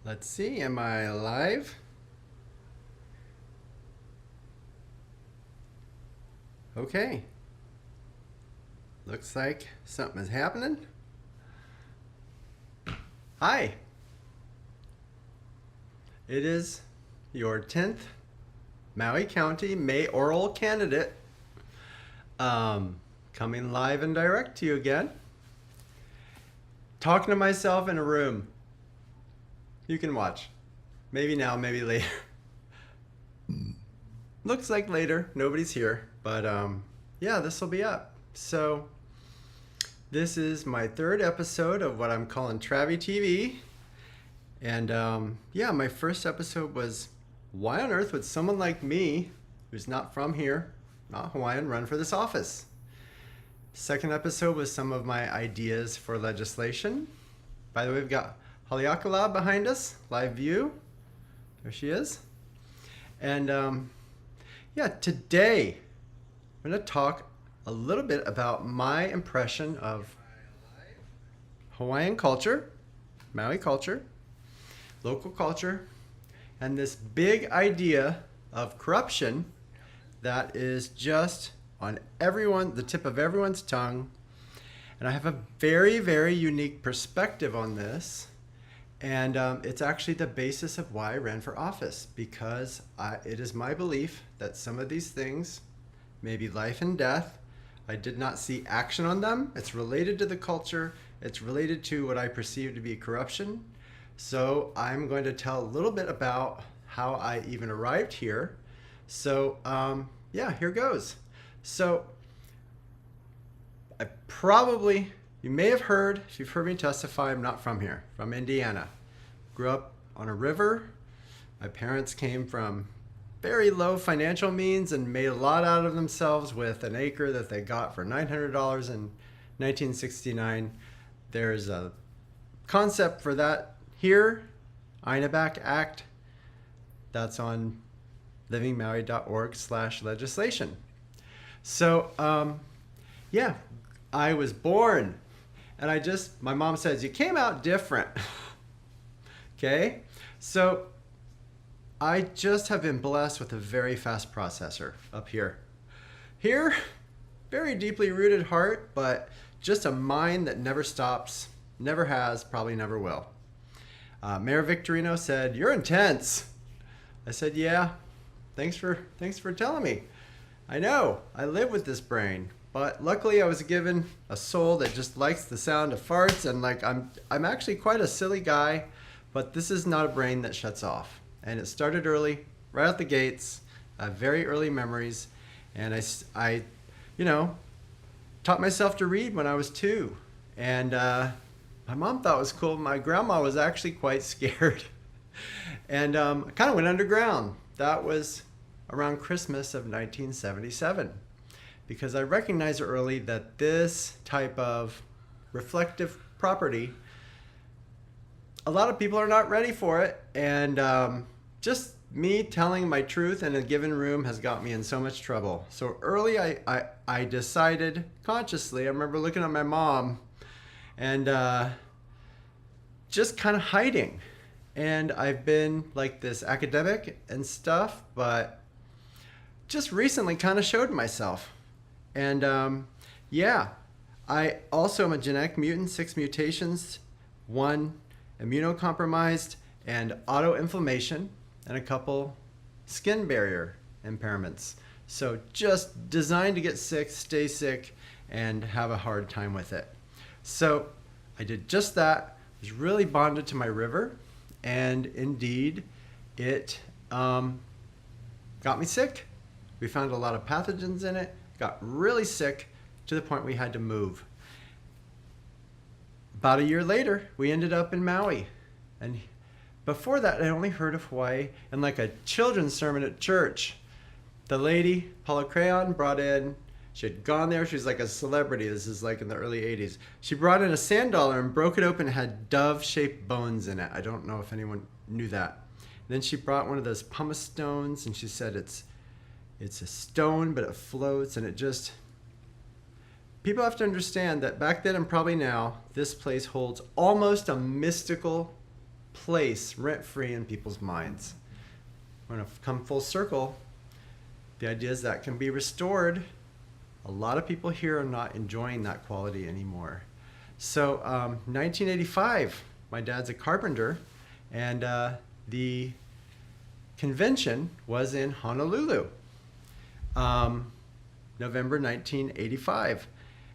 Let's see, am I live? Okay. Looks like something is happening. Hi. It is your 10th Maui County mayoral candidate coming live and direct to you again. Talking to myself in a room. You can watch. Maybe now, maybe later. Looks like later. Nobody's here. But yeah, this will be up. So this is my third episode of what I'm calling TravieTV. And yeah, my first episode was why on earth would someone like me, who's not from here, not Hawaiian, run for this office? Second episode was some of my ideas for legislation. By the way, we've got Haleakala behind us, live view. There she is. And yeah, today I'm going to talk a little bit about my impression of Hawaiian culture, Maui culture, local culture, and this big idea of corruption that is just on the tip of everyone's tongue. And I have a very, very unique perspective on this. And it's actually the basis of why I ran for office, because it is my belief that some of these things may be life and death. I did not see action on them. It's related to the culture. It's related to what I perceive to be corruption. So I'm going to tell a little bit about how I even arrived here. So yeah, here goes. So you may have heard, if you've heard me testify, I'm not from here, from Indiana. Grew up on a river. My parents came from very low financial means and made a lot out of themselves with an acre that they got for $900 in 1969. There's a concept for that here, INABAC Act. That's on livingmaui.org/legislation. So yeah, I was born and my mom says, you came out different. Okay, so I just have been blessed with a very fast processor up here. Here, very deeply rooted heart, but just a mind that never stops, never has, probably never will. Mayor Victorino said, "You're intense." I said, "Yeah, thanks for telling me. I know, I live with this brain, but luckily I was given a soul that just likes the sound of farts, and like I'm actually quite a silly guy, but this is not a brain that shuts off." And it started early, right out the gates, very early memories. And I taught myself to read when I was 2. And my mom thought it was cool. My grandma was actually quite scared. And I kind of went underground. That was around Christmas of 1977. Because I recognized early that this type of reflective property, a lot of people are not ready for it, and just me telling my truth in a given room has got me in so much trouble. So early I decided consciously, I remember looking at my mom and just kind of hiding. And I've been like this academic and stuff, but just recently kind of showed myself. And yeah, I also am a genetic mutant, 6 mutations, 1 immunocompromised, and autoinflammation, and a couple skin barrier impairments. So just designed to get sick, stay sick, and have a hard time with it. So I did just that. I was really bonded to my river, and indeed it got me sick. We found a lot of pathogens in it, got really sick to the point we had to move. About a year later, we ended up in Maui. And before that, I only heard of Hawaii in like a children's sermon at church. The lady, Paula Crayon, brought in, she had gone there, she was like a celebrity. This is like in the early 80s. She brought in a sand dollar and broke it open. It had dove-shaped bones in it. I don't know if anyone knew that. Then she brought one of those pumice stones, and she said it's a stone, but it floats, and it just... People have to understand that back then and probably now, this place holds almost a mystical place rent-free in people's minds. We're going to come full circle. The idea is that can be restored. A lot of people here are not enjoying that quality anymore. So 1985, my dad's a carpenter, and the convention was in Honolulu, November 1985.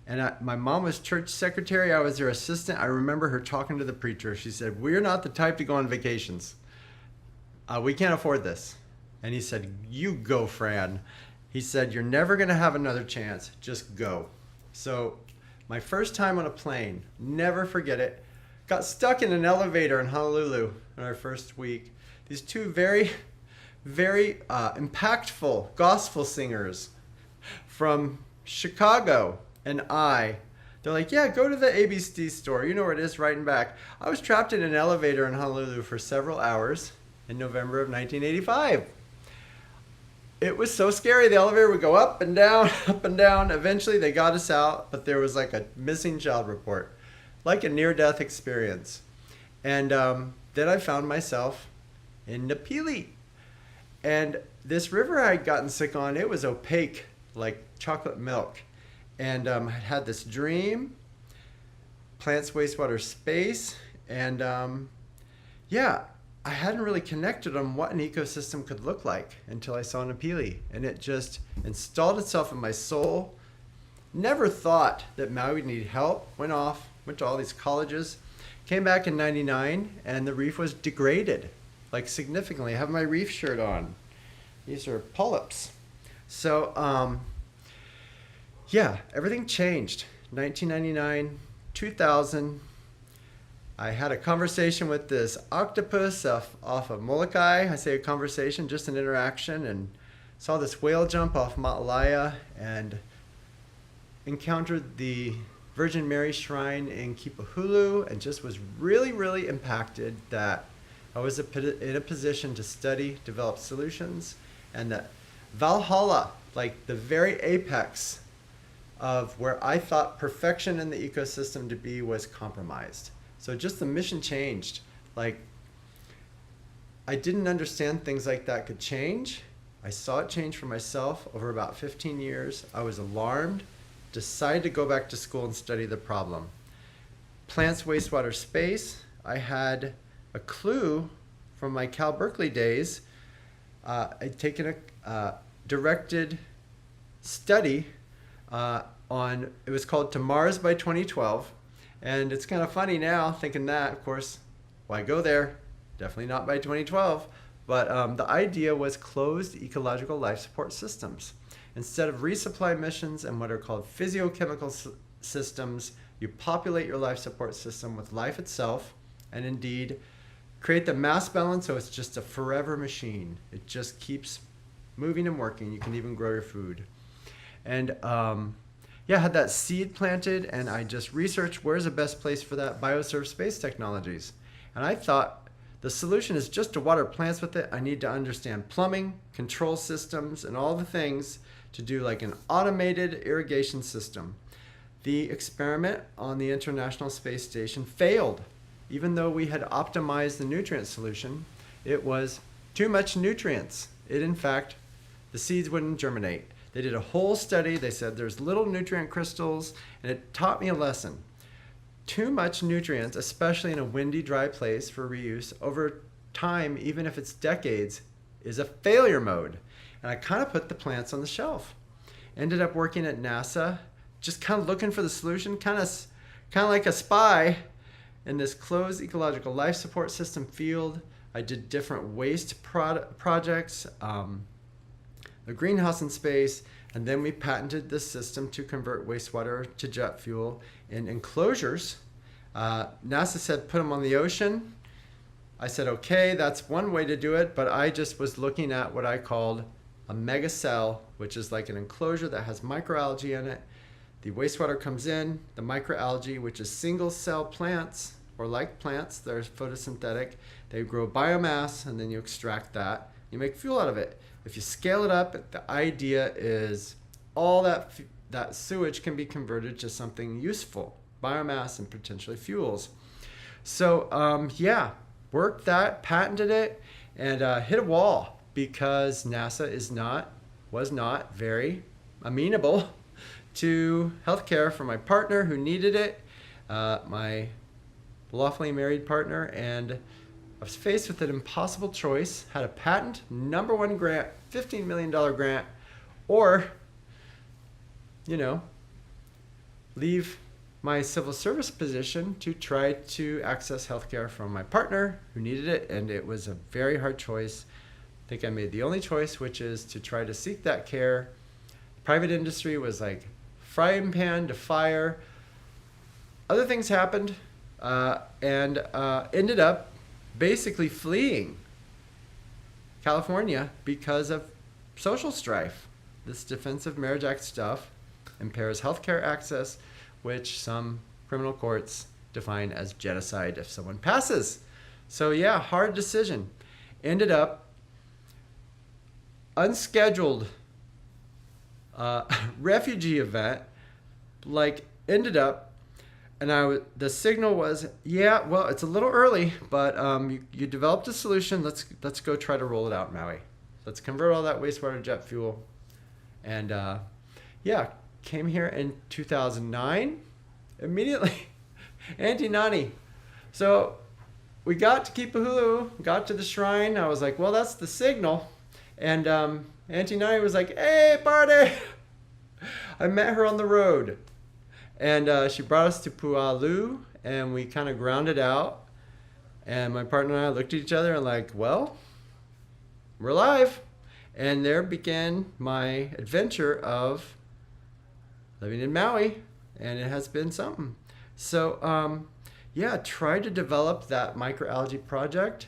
And my mom was church secretary. I was her assistant. I remember her talking to the preacher. She said, "We're not the type to go on vacations. We can't afford this." And he said, "You go, Fran." He said, "You're never going to have another chance. Just go." So my first time on a plane, never forget it, got stuck in an elevator in Honolulu in our first week. These two very, very impactful gospel singers from Chicago and they're like, "Yeah, go to the ABC store. You know where it is, right and back." I was trapped in an elevator in Honolulu for several hours in November of 1985. It was so scary. The elevator would go up and down, up and down. Eventually they got us out, but there was like a missing child report, like a near-death experience. And then I found myself in Napili. And this river I had gotten sick on, it was opaque, like chocolate milk. And I had this dream, plants, wastewater, space, and I hadn't really connected on what an ecosystem could look like until I saw Napili, and it just installed itself in my soul. Never thought that Maui would need help. Went to all these colleges, came back in '99, and the reef was degraded, like significantly. I have my reef shirt on. These are polyps. So, everything changed. 1999, 2000. I had a conversation with this octopus off of Molokai. I say a conversation, just an interaction, and saw this whale jump off Maalaea and encountered the Virgin Mary Shrine in Kipahulu, and just was really, really impacted that I was in a position to study, develop solutions, and that Valhalla, like the very apex of where I thought perfection in the ecosystem to be, was compromised. So just the mission changed. Like, I didn't understand things like that could change. I saw it change for myself over about 15 years. I was alarmed, decided to go back to school and study the problem. Plants, wastewater, space. I had a clue from my Cal Berkeley days. I'd taken a directed study on, it was called To Mars by 2012. And it's kind of funny now thinking that, of course, why go there? Definitely not by 2012. But the idea was closed ecological life support systems. Instead of resupply missions and what are called physiochemical systems, you populate your life support system with life itself, and indeed create the mass balance so it's just a forever machine. It just keeps moving and working. You can even grow your food. And I had that seed planted, and I just researched where's the best place for that, bioserve space technologies. And I thought the solution is just to water plants with it. I need to understand plumbing, control systems, and all the things to do like an automated irrigation system. The experiment on the International Space Station failed. Even though we had optimized the nutrient solution, it was too much nutrients. In fact, the seeds wouldn't germinate. They did a whole study. They said there's little nutrient crystals, and it taught me a lesson. Too much nutrients, especially in a windy, dry place for reuse over time, even if it's decades, is a failure mode. And I kind of put the plants on the shelf. Ended up working at NASA, just kind of looking for the solution, kind of like a spy in this closed ecological life support system field. I did different waste projects, the greenhouse in space, and then we patented this system to convert wastewater to jet fuel in enclosures. NASA said put them on the ocean. I said, okay, that's one way to do it, but I just was looking at what I called a mega cell, which is like an enclosure that has microalgae in it. The wastewater comes in, the microalgae, which is single cell plants, or like plants, they're photosynthetic. They grow biomass, and then you extract that. You make fuel out of it. If you scale it up, the idea is all that sewage can be converted to something useful, biomass and potentially fuels. So worked that, patented it, and hit a wall because NASA was not very amenable to healthcare for my partner who needed it, my lawfully married partner, and I was faced with an impossible choice. Had a patent, #1 grant, $15 million grant, or, leave my civil service position to try to access healthcare from my partner who needed it, and it was a very hard choice. I think I made the only choice, which is to try to seek that care. Private industry was like frying pan to fire. Other things happened, and ended up basically fleeing California because of social strife. This Defense of Marriage Act stuff impairs healthcare access, which some criminal courts define as genocide if someone passes. So yeah, hard decision. Ended up unscheduled refugee event, ended up, and the signal was, yeah, well, it's a little early, but you developed a solution. Let's go try to roll it out in Maui. Let's convert all that wastewater to jet fuel. And came here in 2009, immediately, Auntie Nani. So we got to Kipahulu, got to the shrine. I was like, well, that's the signal. And Auntie Nani was like, hey, party. I met her on the road. And she brought us to Pualu, and we kind of grounded out. And my partner and I looked at each other and like, well, we're alive. And there began my adventure of living in Maui, and it has been something. So, tried to develop that microalgae project.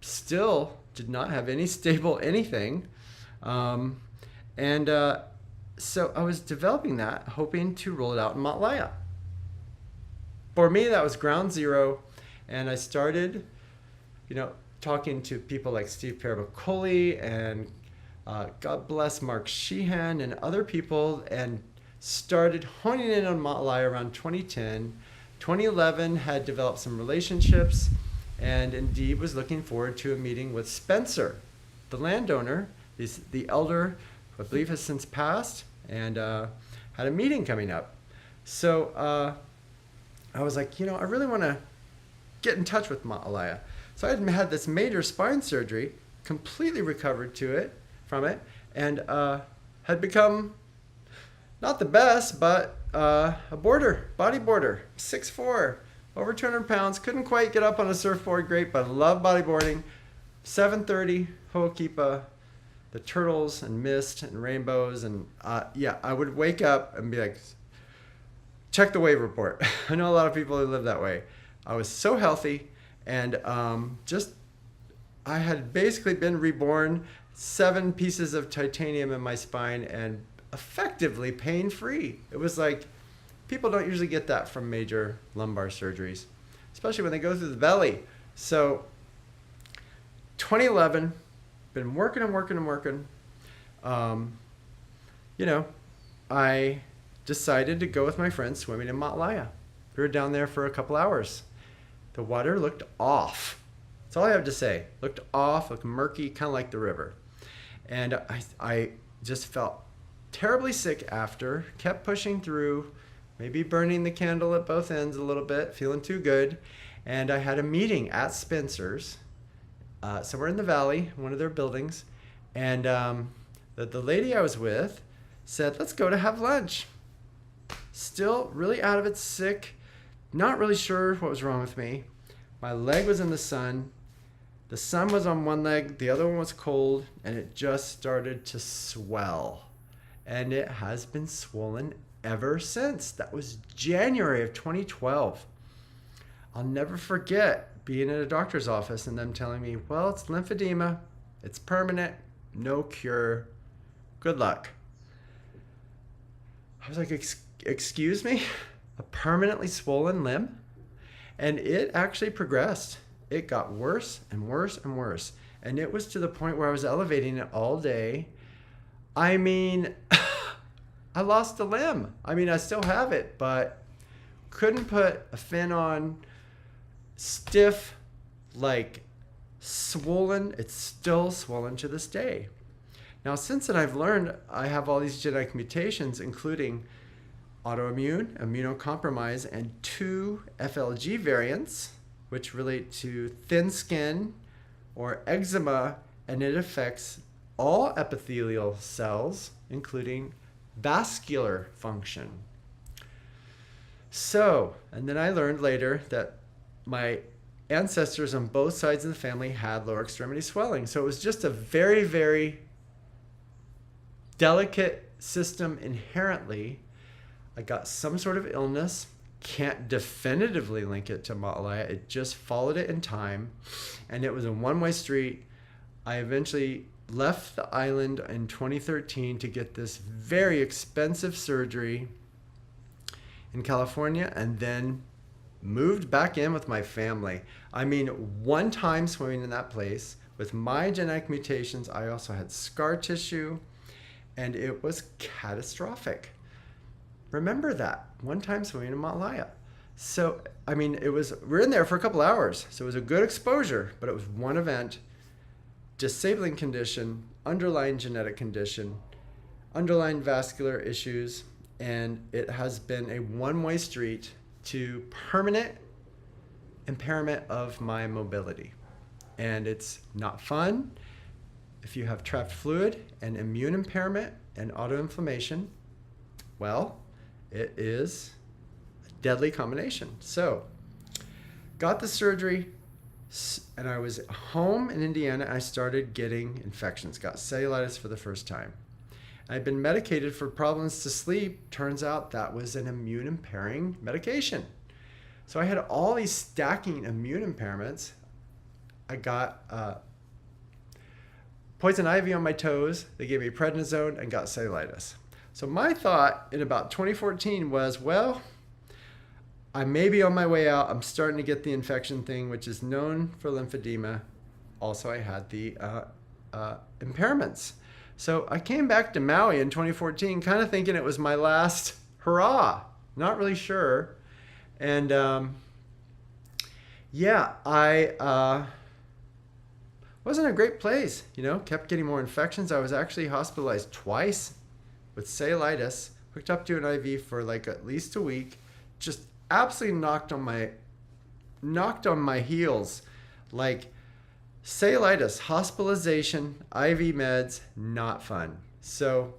Still did not have any stable anything. So I was developing that, hoping to roll it out in Matlaya. For me, that was ground zero, and I started, talking to people like Steve Parabicoli and God bless Mark Sheehan and other people, and started honing in on Matlaya around 2010. 2011 had developed some relationships, and indeed was looking forward to a meeting with Spencer, the landowner, the elder, who I believe has since passed, and had a meeting coming up. So I was like, I really want to get in touch with Matlaya. So I had this major spine surgery, completely recovered from it, and had become not the best, but a bodyboarder, 6'4", over 200 pounds. Couldn't quite get up on a surfboard great, but I love bodyboarding. 7:30, Ho'okipa, the turtles and mist and rainbows. And I would wake up and be like, check the wave report. I know a lot of people who live that way. I was so healthy, and I had basically been reborn, 7 pieces of titanium in my spine, and effectively pain-free. It was like, people don't usually get that from major lumbar surgeries, especially when they go through the belly. So 2011, been working. I decided to go with my friends swimming in Matlaya. We were down there for a couple hours. The water looked off. That's all I have to say. Looked off, looked murky, kind of like the river. And I just felt terribly sick after, kept pushing through, maybe burning the candle at both ends a little bit, feeling too good. And I had a meeting at Spencer's, somewhere in the valley, one of their buildings. And the lady I was with said, let's go to have lunch. Still really out of it, sick, not really sure what was wrong with me. My leg was in the sun. The sun was on one leg, the other one was cold, and it just started to swell. And it has been swollen ever since. That was January of 2012. I'll never forget being in a doctor's office and them telling me, well, it's lymphedema, it's permanent, no cure, good luck. I was like, excuse me? A permanently swollen limb? And it actually progressed. It got worse and worse and worse. And it was to the point where I was elevating it all day. I mean, I lost a limb. I mean, I still have it, but couldn't put a fin on. Stiff, like swollen. It's still swollen to this day. Now, since then, I've learned I have all these genetic mutations, including autoimmune, immunocompromised, and 2 FLG variants, which relate to thin skin or eczema, and it affects all epithelial cells, including vascular function. So, and then I learned later that my ancestors on both sides of the family had lower extremity swelling. So it was just a very, very delicate system inherently. I got some sort of illness, can't definitively link it to Matalaya. It just followed it in time, and it was a one-way street. I eventually left the island in 2013 to get this very expensive surgery in California, and then moved back in with my family. I mean, one time swimming in that place with my genetic mutations, I also had scar tissue, and it was catastrophic. Remember that one time swimming in Matalaya. So, I mean, we're in there for a couple hours, so it was a good exposure, but it was one event, disabling condition, underlying genetic condition, underlying vascular issues, and it has been a one-way street to permanent impairment of my mobility. And it's not fun. If you have trapped fluid and immune impairment and autoinflammation, well, it is a deadly combination. So, got the surgery, and I was home in Indiana. I started getting infections, got cellulitis for the first time. I'd been medicated for problems to sleep. Turns out that was an immune impairing medication. So I had all these stacking immune impairments. I got poison ivy on my toes. They gave me prednisone and got cellulitis. So my thought in about 2014 was, well, I may be on my way out. I'm starting to get the infection thing, which is known for lymphedema. Also, I had the impairments. So I came back to Maui in 2014, kind of thinking it was my last hurrah. Not really sure. And yeah, I wasn't a great place, kept getting more infections. I was actually hospitalized twice with cellulitis, hooked up to an IV for like at least a week, just absolutely knocked on my heels. Like cellulitis, hospitalization, IV meds, not fun. So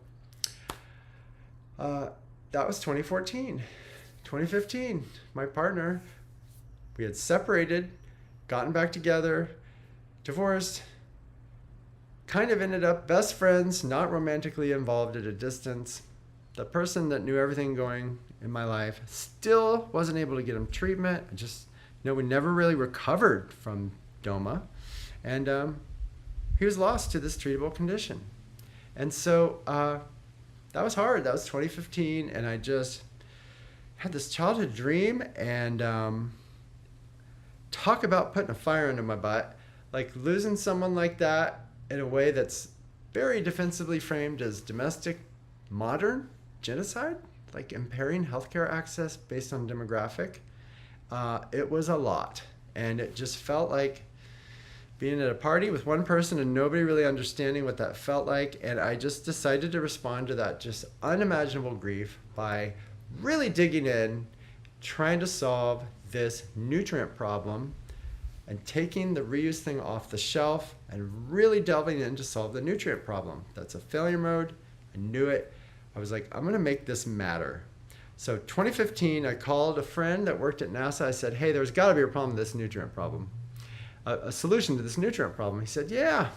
that was 2014. 2015, my partner, we had separated, gotten back together, divorced, kind of ended up best friends, not romantically involved at a distance. The person that knew everything going in my life still wasn't able to get him treatment. We never really recovered from DOMA. And he was lost to this treatable condition. And so that was hard. That was 2015. And I just had this childhood dream, and talk about putting a fire under my butt. Like losing someone like that in a way that's very defensively framed as domestic modern genocide, like impairing healthcare access based on demographic. It was a lot. And it just felt like being at a party with one person and nobody really understanding what that felt like. And I just decided to respond to that just unimaginable grief by really digging in, trying to solve this nutrient problem, and taking the reuse thing off the shelf and really delving in to solve the nutrient problem. That's a failure mode. I knew it. I was like, I'm going to make this matter. So 2015, I called a friend that worked at NASA. I said, hey, there's got to be a problem with this nutrient problem. A solution to this nutrient problem. He said, yeah.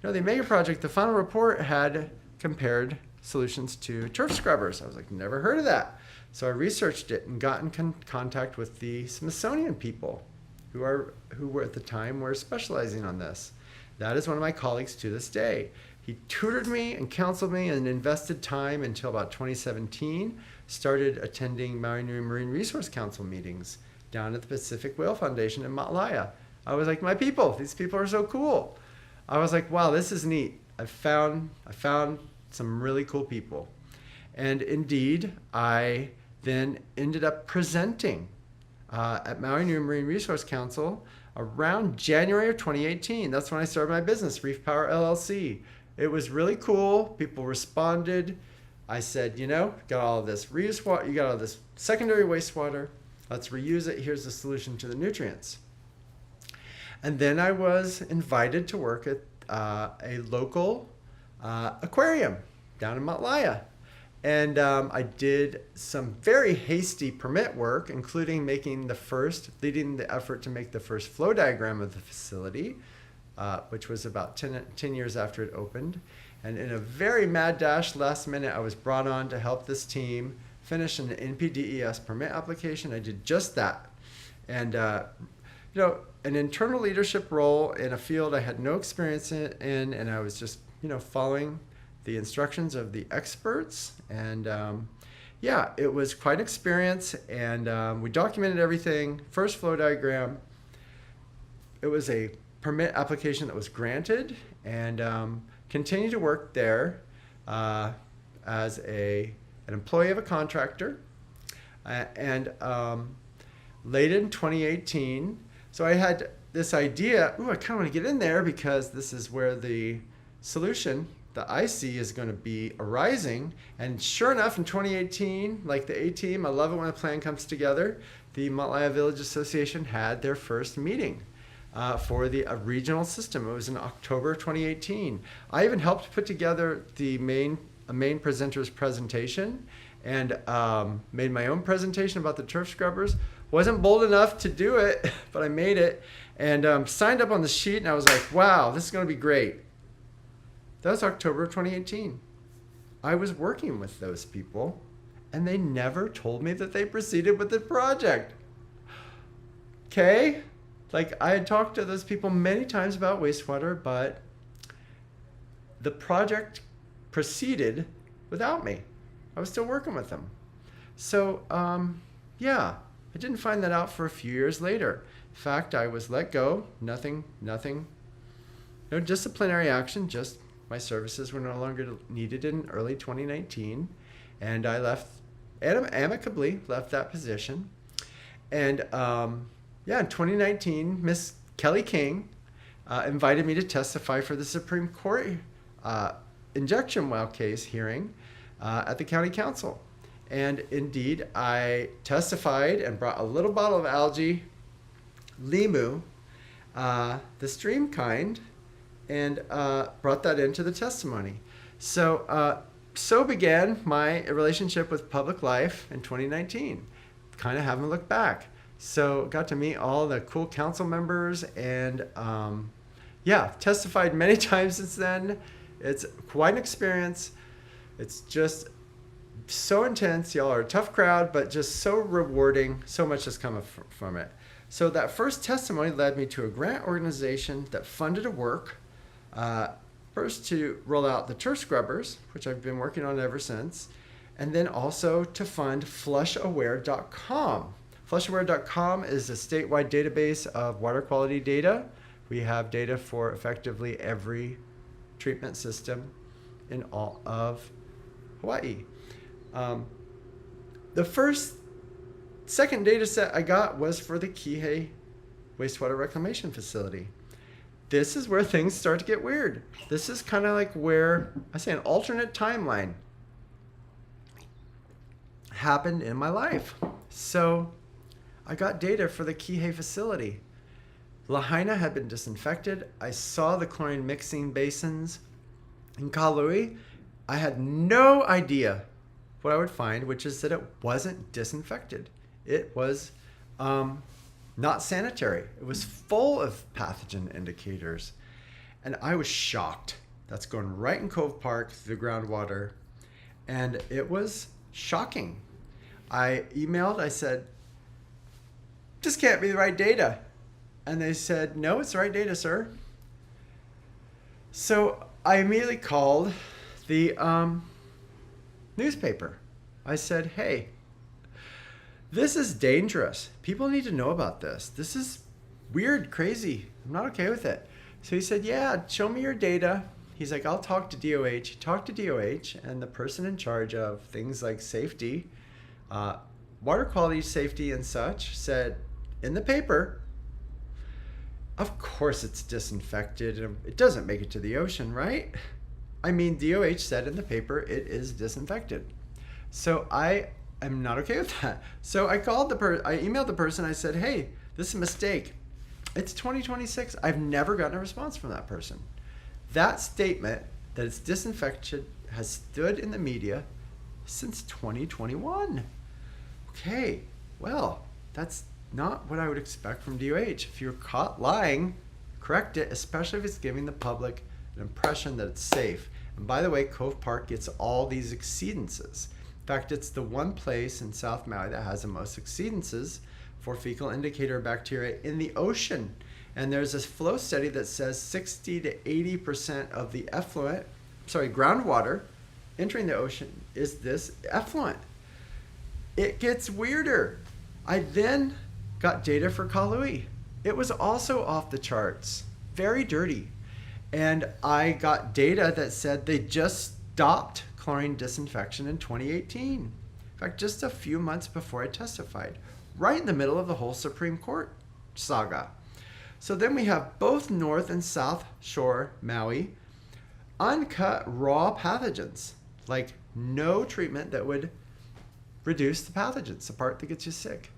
The Omega Project, the final report had compared solutions to turf scrubbers. I was like, never heard of that. So I researched it and got in contact with the Smithsonian people who were at the time were specializing on this. That is one of my colleagues to this day. He tutored me and counseled me and invested time until about 2017, started attending Maui Nui Marine Resource Council meetings down at the Pacific Whale Foundation in Matalaya. I was like, these people are so cool. I was like, wow, this is neat. I found some really cool people. And indeed, I then ended up presenting at Maui Nui Marine Resource Council around January of 2018. That's when I started my business, Reef Power LLC. It was really cool. People responded. I said, got all this reuse water, you got all this secondary wastewater. Let's reuse it. Here's the solution to the nutrients. And then I was invited to work at a local aquarium down in Matlaya. And I did some very hasty permit work, including leading the effort to make the first flow diagram of the facility, which was about 10 years after it opened. And in a very mad dash last minute, I was brought on to help this team finish an NPDES permit application. I did just that. And, an internal leadership role in a field I had no experience in, and I was just, following the instructions of the experts. And it was quite an experience. And we documented everything. First flow diagram. It was a permit application that was granted, and continued to work there as an employee of a contractor. And late in 2018, so I had this idea, I kind of want to get in there because this is where the solution that I see is going to be arising. And sure enough, in 2018, like the A team, I love it when a plan comes together. The Matlaya Village Association had their first meeting for the regional system. It was in October 2018. I even helped put together a main presenter's presentation, and made my own presentation about the turf scrubbers. Wasn't bold enough to do it, but I made it, and signed up on the sheet, and I was like, wow, this is going to be great. That was October of 2018. I was working with those people, and they never told me that they proceeded with the project. Okay? Like, I had talked to those people many times about wastewater, but the project proceeded without me. I was still working with them. So, I didn't find that out for a few years later. In fact, I was let go. Nothing, no disciplinary action, just my services were no longer needed in early 2019. And I amicably left that position. And in 2019, Miss Kelly King invited me to testify for the Supreme Court injection well case hearing at the county council. And indeed, I testified and brought a little bottle of algae, limu, the stream kind, and brought that into the testimony. So began my relationship with public life in 2019. Kind of haven't looked back. So got to meet all the cool council members, and testified many times since then. It's quite an experience. It's just so intense. Y'all are a tough crowd, but just so rewarding. So much has come from it. So that first testimony led me to a grant organization that funded a work, first to roll out the turf scrubbers, which I've been working on ever since, and then also to fund flushaware.com. Flushaware.com is a statewide database of water quality data. We have data for effectively every treatment system in all of Hawaii. The second data set I got was for the Kihei wastewater reclamation facility. This is where things start to get weird. This is kind of like where, I say, an alternate timeline happened in my life. So I got data for the Kihei facility. Lahaina had been disinfected. I saw the chlorine mixing basins in Kalui. I had no idea what I would find, which is that it wasn't disinfected. It was not sanitary. It was full of pathogen indicators. And I was shocked. That's going right in Cove Park through the groundwater. And it was shocking. I emailed, I said, this can't be the right data. And they said, no, it's the right data, sir. So I immediately called the newspaper. I said, hey, this is dangerous. People need to know about this. This is weird, crazy. I'm not okay with it. So he said, yeah, show me your data. He's like, I'll talk to DOH. He talked to DOH, and the person in charge of things like safety, water quality safety and such, said in the paper, Of course it's disinfected and it doesn't make it to the ocean, right? I mean, DOH said in the paper it is disinfected. So I am not okay with that. So I emailed the person. I said, hey, this is a mistake. It's 2026. I've never gotten a response from that person. That statement that it's disinfected has stood in the media since 2021. Okay, well, that's not what I would expect from DOH. If you're caught lying, correct it, especially if it's giving the public an impression that it's safe. And by the way, Cove Park gets all these exceedances. In fact, it's the one place in South Maui that has the most exceedances for fecal indicator bacteria in the ocean. And there's this flow study that says 60 to 80% of the groundwater entering the ocean is this effluent. It gets weirder. I then got data for Kaului. It was also off the charts, very dirty. And I got data that said they just stopped chlorine disinfection in 2018. In fact, just a few months before I testified, right in the middle of the whole Supreme Court saga. So then we have both North and South Shore Maui, uncut raw pathogens, like no treatment that would reduce the pathogens, the part that gets you sick.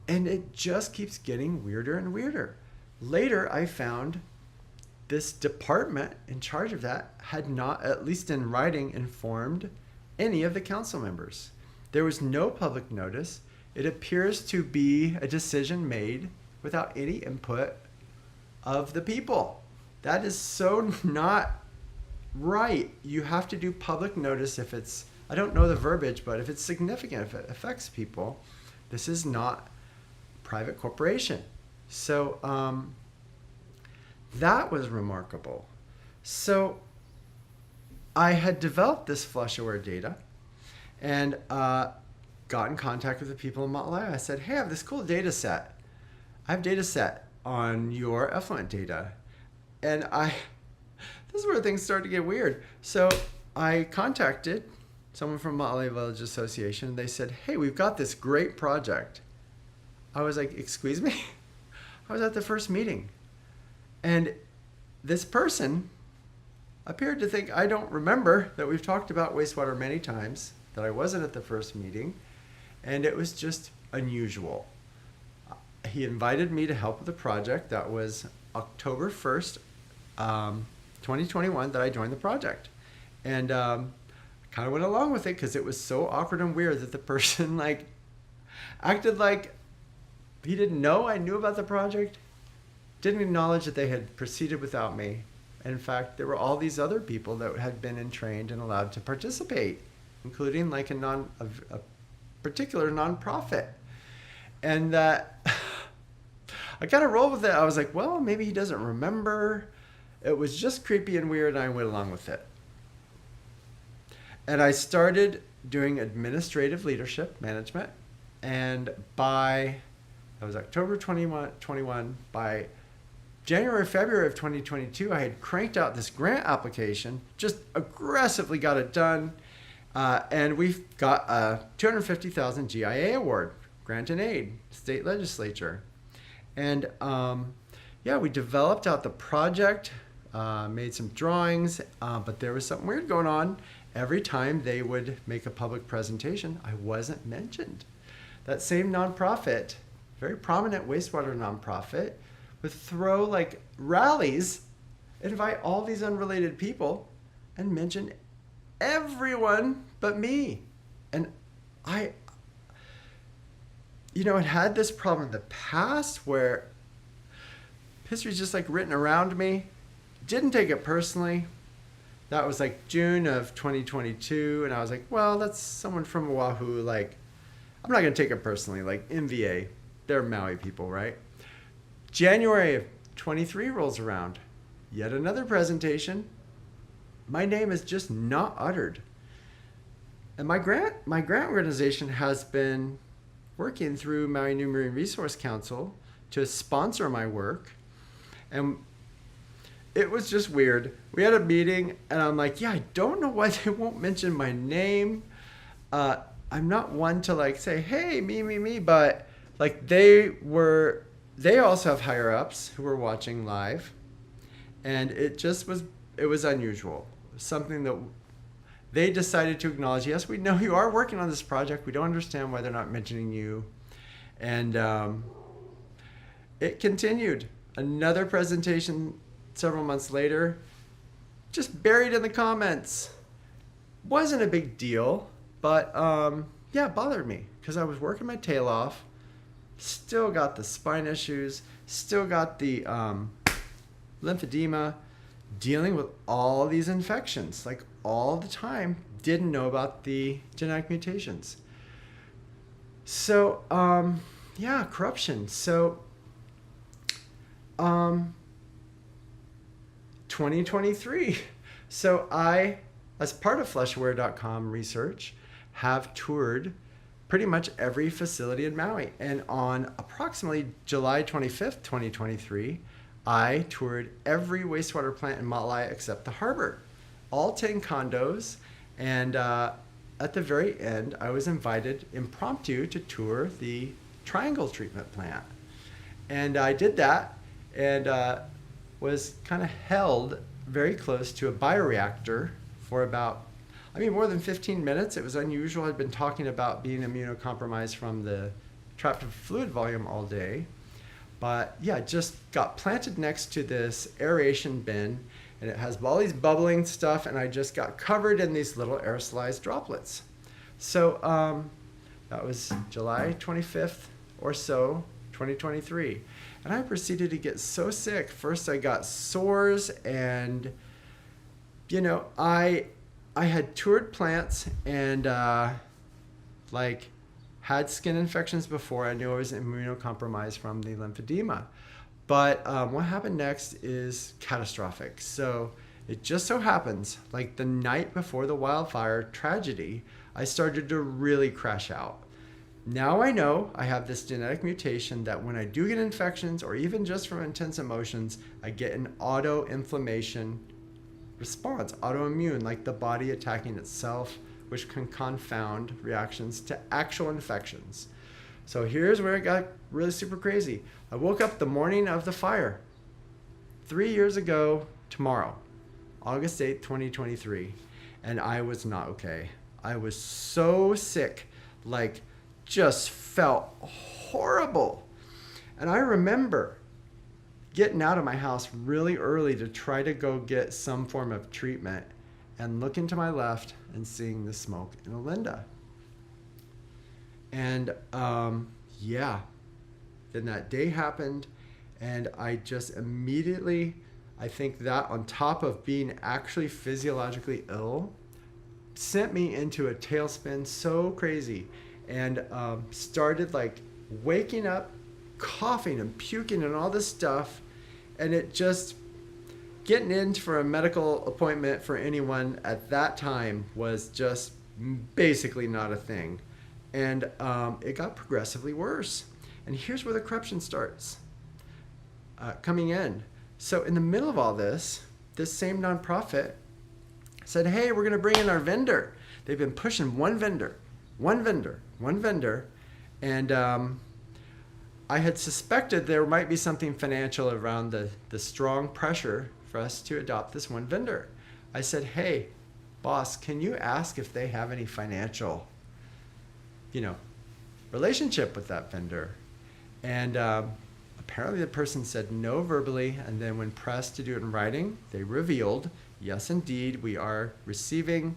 And it just keeps getting weirder and weirder. Later, I found this department in charge of that had not, at least in writing, informed any of the council members. There was no public notice. It appears to be a decision made without any input of the people. That is so not right. You have to do public notice if it's, I don't know the verbiage, but if it's significant, if it affects people. This is not private corporation. So that was remarkable. So I had developed this flush aware data and got in contact with the people in Maalaea. I said, hey, I have this cool data set. I have data set on your effluent data. And this is where things start to get weird. So I contacted someone from Maalaea Village Association. And they said, hey, we've got this great project. I was like, excuse me? I was at the first meeting. And this person appeared to think I don't remember that we've talked about wastewater many times, that I wasn't at the first meeting, and it was just unusual. He invited me to help with the project. That was October 1st, 2021 that I joined the project. And I kind of went along with it because it was so awkward and weird that the person acted like he didn't know I knew about the project, didn't acknowledge that they had proceeded without me. In fact, there were all these other people that had been trained and allowed to participate, including a particular nonprofit. And I kind of rolled with it. I was like, well, maybe he doesn't remember. It was just creepy and weird, and I went along with it. And I started doing administrative leadership management. And that was October 21. By January, February of 2022, I had cranked out this grant application, just aggressively got it done. And we've got a $250,000 GIA award, grant and aid, state legislature. And we developed out the project, made some drawings, but there was something weird going on. Every time they would make a public presentation, I wasn't mentioned. That same nonprofit, very prominent wastewater nonprofit, would throw rallies, invite all these unrelated people, and mention everyone but me. And I had this problem in the past where history's just written around me. Didn't take it personally. That was June of 2022, and I was like, well, that's someone from Oahu. I'm not gonna take it personally. MVA, they're Maui people, right? January of 23 rolls around. Yet another presentation. My name is just not uttered. And my grant organization has been working through Maui New Marine Resource Council to sponsor my work. And it was just weird. We had a meeting and I'm like, yeah, I don't know why they won't mention my name. I'm not one to say, hey, me, but they were they also have higher ups who were watching live, and it was unusual. Something that they decided to acknowledge. Yes, we know you are working on this project. We don't understand why they're not mentioning you, and it continued. Another presentation several months later, just buried in the comments. Wasn't a big deal, but yeah, it bothered me because I was working my tail off. Still got the spine issues, still got the lymphedema, dealing with all these infections, like all the time, didn't know about the genetic mutations. So, yeah, corruption. So, 2023. So I, as part of fleshaware.com research, have toured pretty much every facility in Maui. And on approximately July 25th, 2023, I toured every wastewater plant in Maui except the harbor, all 10 condos. And at the very end, I was invited impromptu to tour the Triangle treatment plant. And I did that and was kind of held very close to a bioreactor for about, more than 15 minutes. It was unusual. I'd been talking about being immunocompromised from the trapped fluid volume all day. But yeah, just got planted next to this aeration bin, and it has all these bubbling stuff, and I just got covered in these little aerosolized droplets. So that was July 25th or so, 2023. And I proceeded to get so sick. First I got sores, and I had toured plants and had skin infections before. I knew I was immunocompromised from the lymphedema. But what happened next is catastrophic. So it just so happens, like the night before the wildfire tragedy, I started to really crash out. Now I know I have this genetic mutation that when I do get infections or even just from intense emotions, I get an autoinflammation response, autoimmune, like the body attacking itself, which can confound reactions to actual infections. So here's where it got really super crazy. I woke up the morning of the fire, 3 years ago tomorrow, August 8th, 2023, and I was not okay. I was so sick, like just felt horrible. And I remember getting out of my house really early to try to go get some form of treatment and looking to my left and seeing the smoke in Olinda. And yeah, then that day happened, and I just immediately, I think that on top of being actually physiologically ill, sent me into a tailspin so crazy, and started like waking up, coughing and puking and all this stuff. And it just, getting in for a medical appointment for anyone at that time was just basically not a thing. And it got progressively worse. And here's where the corruption starts coming in. So in the middle of all this same nonprofit said, hey, we're going to bring in our vendor. They've been pushing one vendor. And I had suspected there might be something financial around the strong pressure for us to adopt this one vendor. I said, hey, boss, can you ask if they have any financial, relationship with that vendor? And apparently the person said no verbally, and then when pressed to do it in writing, they revealed, yes, indeed, we are receiving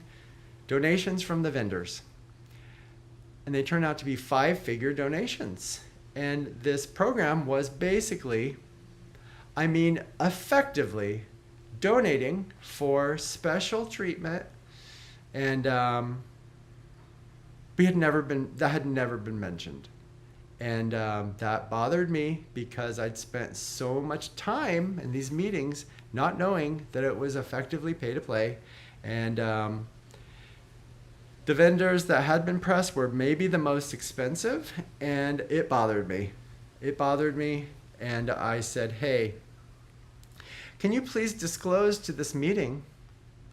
donations from the vendors. And they turned out to be 5-figure donations. And this program was basically, effectively donating for special treatment. And that had never been mentioned. And that bothered me because I'd spent so much time in these meetings not knowing that it was effectively pay to play. And the vendors that had been pressed were maybe the most expensive, and it bothered me. And I said, hey, can you please disclose to this meeting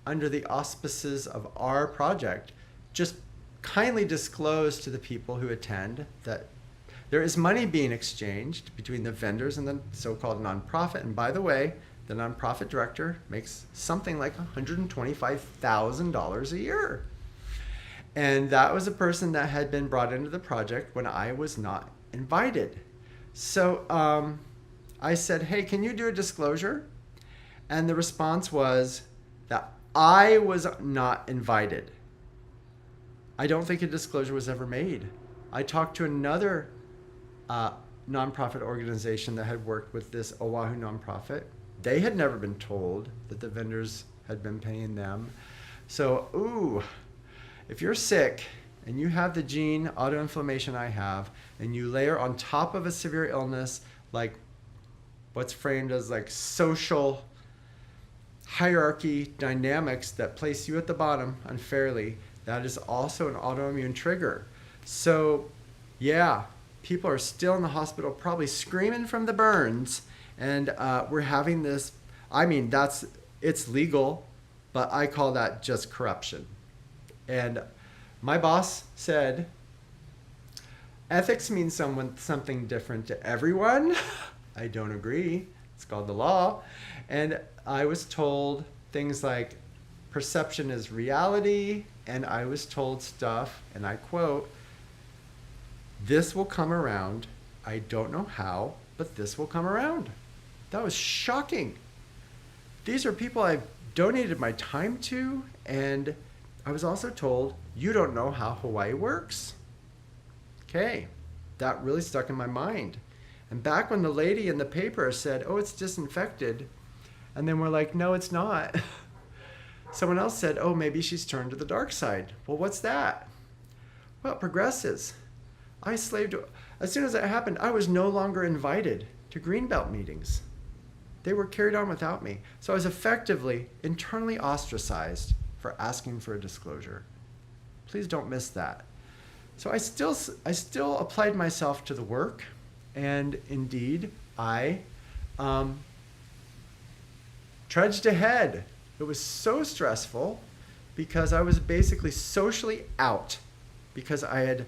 under the auspices of our project, just kindly disclose to the people who attend that There is money being exchanged between the vendors and the so-called nonprofit. And by the way, the nonprofit director makes something like $125,000 a year. And that was a person that had been brought into the project when I was not invited. So I said, hey, can you do a disclosure? And the response was that I was not invited. I don't think a disclosure was ever made. I talked to another nonprofit organization that had worked with this Oahu nonprofit. They had never been told that the vendors had been paying them. So, if you're sick and you have the gene autoinflammation I have, and you layer on top of a severe illness like what's framed as like social hierarchy dynamics that place you at the bottom unfairly, that is also an autoimmune trigger. So yeah, people are still in the hospital probably screaming from the burns, and we're having this, it's legal, but I call that just corruption. And my boss said, ethics means something different to everyone. I don't agree. It's called the law. And I was told things like perception is reality, and I was told stuff, and I quote, this will come around. I don't know how, but this will come around. That was shocking. These are people I've donated my time to, and I was also told, you don't know how Hawaii works. Okay, that really stuck in my mind. And back when the lady in the paper said, oh, it's disinfected, and then we're like, no, it's not. Someone else said, oh, maybe she's turned to the dark side. Well, what's that? Well, it progresses. As soon as that happened, I was no longer invited to Greenbelt meetings. They were carried on without me. So I was effectively internally ostracized for asking for a disclosure. Please don't miss that. So I still applied myself to the work, and indeed I trudged ahead. It was so stressful because I was basically socially out because I had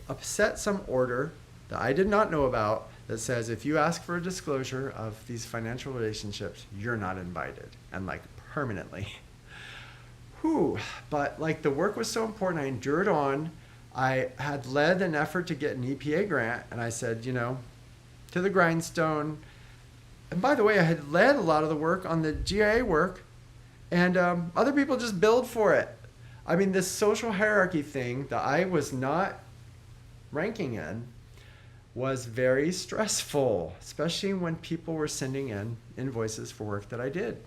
upset some order that I did not know about that says if you ask for a disclosure of these financial relationships, you're not invited, and like permanently. But like the work was so important, I endured on. I had led an effort to get an EPA grant, and I said, to the grindstone. And by the way, I had led a lot of the work on the GIA work, and other people just billed for it. I mean, this social hierarchy thing that I was not ranking in was very stressful, especially when people were sending in invoices for work that I did.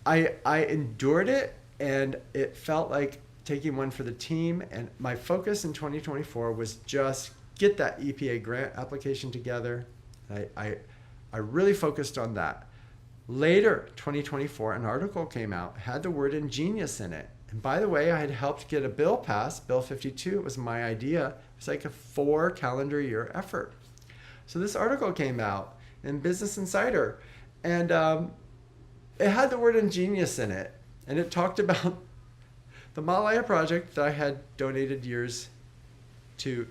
I endured it, and it felt like taking one for the team, and my focus in 2024 was just get that EPA grant application together. I really focused on that. Later, 2024, an article came out, had the word ingenious in it. And by the way, I had helped get a bill passed, Bill 52. It was my idea. It was like a 4 calendar year effort. So this article came out in Business Insider, and it had the word ingenious in it. And it talked about the Malaya project that I had donated years to,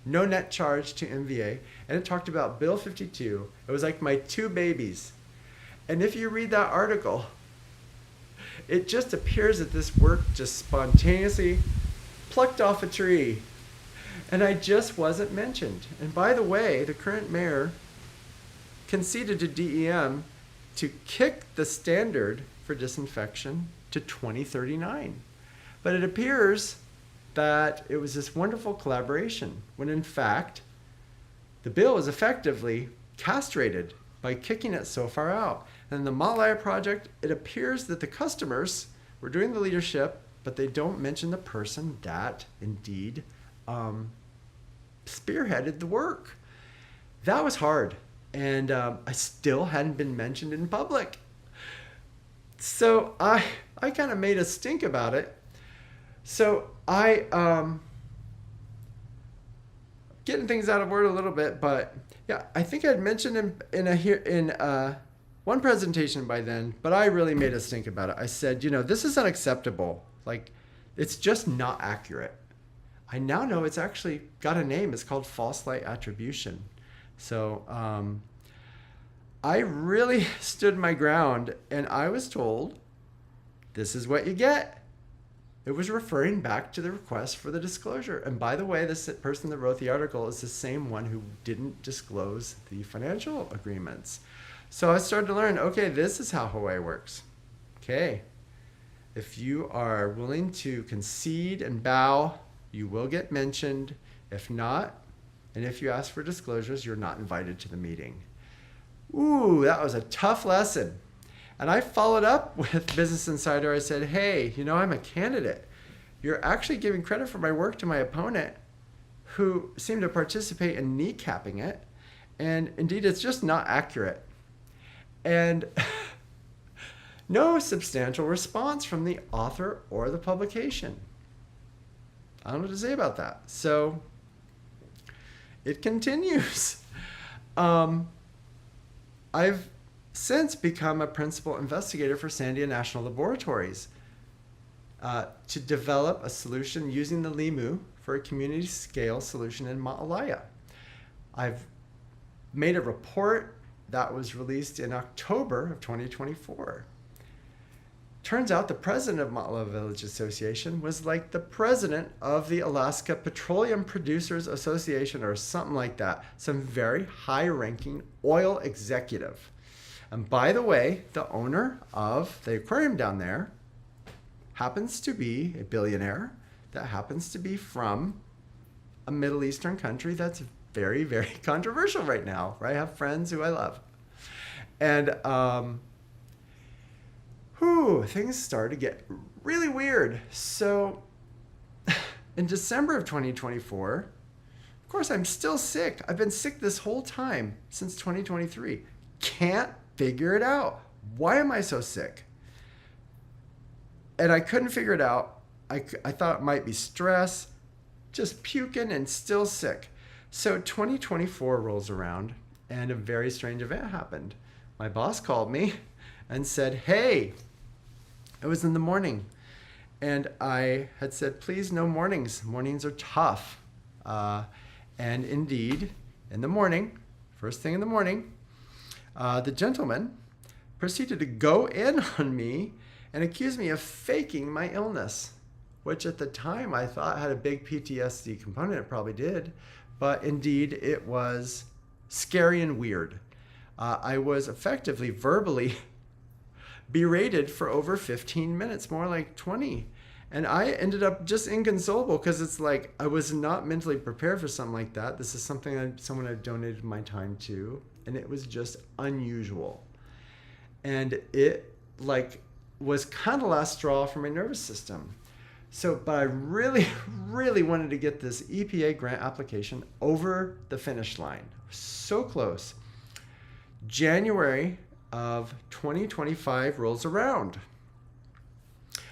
no net charge to MVA. And it talked about Bill 52. It was like my 2 babies. And if you read that article, it just appears that this work just spontaneously plucked off a tree. And I just wasn't mentioned. And by the way, the current mayor conceded to DEM to kick the standard for disinfection to 2039. But it appears that it was this wonderful collaboration, when in fact, the bill is effectively castrated by kicking it so far out. And the Malaya project, it appears that the customers were doing the leadership, but they don't mention the person that indeed spearheaded the work. That was hard. And I still hadn't been mentioned in public. So I kind of made a stink about it. So getting things out of word a little bit, but yeah, I think I'd mentioned in one presentation by then, but I really made a stink about it. I said, this is unacceptable. Like, it's just not accurate. I now know it's actually got a name. It's called false light attribution. So I really stood my ground, and I was told, this is what you get. It was referring back to the request for the disclosure. And by the way, this person that wrote the article is the same one who didn't disclose the financial agreements. So I started to learn, okay, this is how Hawaii works. Okay, if you are willing to concede and bow, you will get mentioned. If not, and if you ask for disclosures, you're not invited to the meeting. Ooh, that was a tough lesson. And I followed up with Business Insider. I said, hey, I'm a candidate. You're actually giving credit for my work to my opponent, who seemed to participate in kneecapping it. And indeed, it's just not accurate. And no substantial response from the author or the publication. I don't know what to say about that. So it continues. I've since become a principal investigator for Sandia National Laboratories to develop a solution using the LIMU for a community scale solution in Ma'alaya. I've made a report that was released in October of 2024. Turns out the president of Ma'alaya Village Association was like the president of the Alaska Petroleum Producers Association or something like that. Some very high-ranking oil executive. And by the way, the owner of the aquarium down there happens to be a billionaire that happens to be from a Middle Eastern country that's very, very controversial right now, right? I have friends who I love. And things started to get really weird. So in December of 2024, of course, I'm still sick. I've been sick this whole time since 2023. Can't figure it out. Why am I so sick? And I couldn't figure it out. I thought it might be stress, just puking and still sick. So 2024 rolls around and a very strange event happened. My boss called me and said, hey, it was in the morning. And I had said, please, no mornings. Mornings are tough. And indeed, in the morning, first thing in the morning, the gentleman proceeded to go in on me and accuse me of faking my illness, which at the time I thought had a big PTSD component. It probably did, but indeed it was scary and weird. I was effectively verbally berated for over 15 minutes, more like 20. And I ended up just inconsolable because it's like I was not mentally prepared for something like that. This is something someone I've donated my time to, and it was just unusual. And it was kind of last straw for my nervous system. But I really, really wanted to get this EPA grant application over the finish line. So close. January of 2025 rolls around.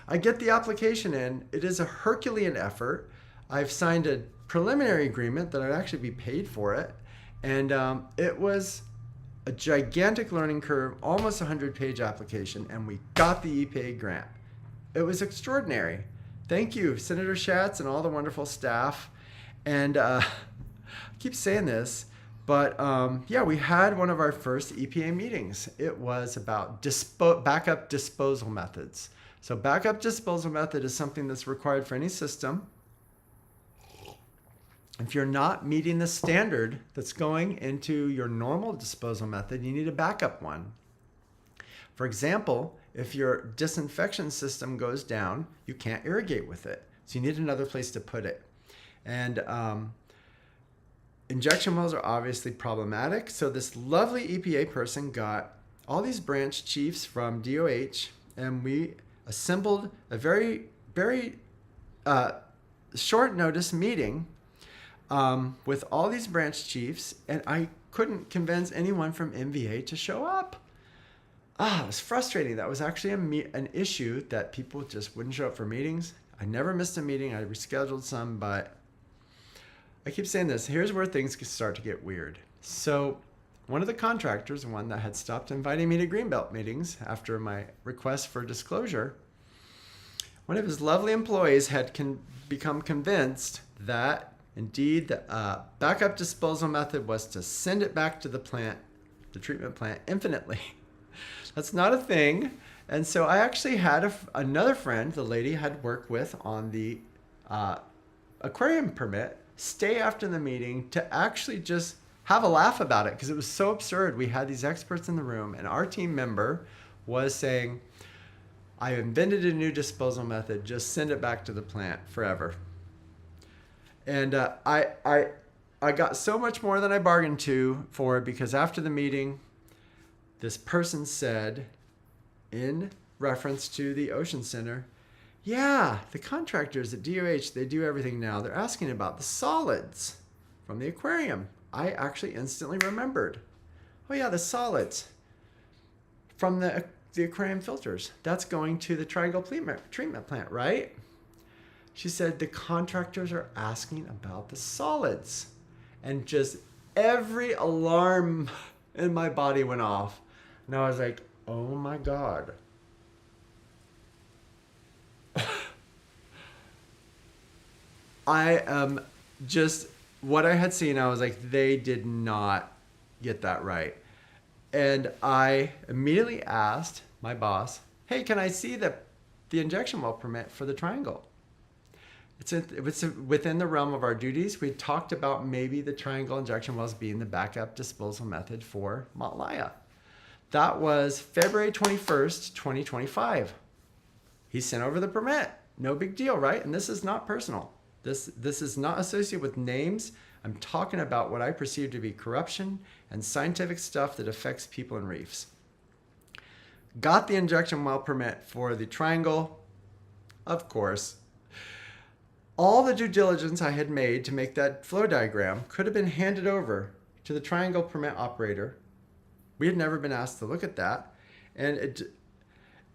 I get the application in. It is a Herculean effort. I've signed a preliminary agreement that I'd actually be paid for it. And it was a gigantic learning curve, almost 100-page application, and we got the EPA grant. It was extraordinary. Thank you, Senator Schatz and all the wonderful staff. And I keep saying this, but we had one of our first EPA meetings. It was about backup disposal methods. So backup disposal method is something that's required for any system. If you're not meeting the standard that's going into your normal disposal method, you need a backup one. For example, if your disinfection system goes down, you can't irrigate with it. So you need another place to put it. And injection wells are obviously problematic. So this lovely EPA person got all these branch chiefs from DOH, and we assembled a very, very short notice meeting with all these branch chiefs, and I couldn't convince anyone from MVA to show up. It was frustrating. That was actually an issue that people just wouldn't show up for meetings. I never missed a meeting. I rescheduled some, but I keep saying this. Here's where things start to get weird. So one of the contractors, one that had stopped inviting me to Greenbelt meetings after my request for disclosure, one of his lovely employees had become convinced that indeed the backup disposal method was to send it back to the plant, the treatment plant, infinitely. That's not a thing. And so I actually had another friend, the lady I had worked with on the aquarium permit, stay after the meeting to actually just have a laugh about it because it was so absurd. We had these experts in the room, and our team member was saying, I invented a new disposal method, just send it back to the plant forever. And I got so much more than I bargained for because after the meeting, this person said, in reference to the Ocean Center, yeah, the contractors at DOH, they do everything now. They're asking about the solids from the aquarium. I actually instantly remembered. Oh yeah, the solids from the aquarium filters. That's going to the Triangle treatment plant, right? She said the contractors are asking about the solids. And just every alarm in my body went off. And I was like, oh my God. I am just, what I had seen, I was like, they did not get that right. And I immediately asked my boss, hey, can I see the injection well permit for the Triangle? It's within the realm of our duties. We talked about maybe the Triangle injection wells being the backup disposal method for Matlaya. That was February 21st, 2025. He sent over the permit. No big deal, right? And this is not personal. This is not associated with names. I'm talking about what I perceive to be corruption and scientific stuff that affects people and reefs. Got the injection well permit for the Triangle, of course. All the due diligence I had made to make that flow diagram could have been handed over to the Triangle permit operator. We had never been asked to look at that, and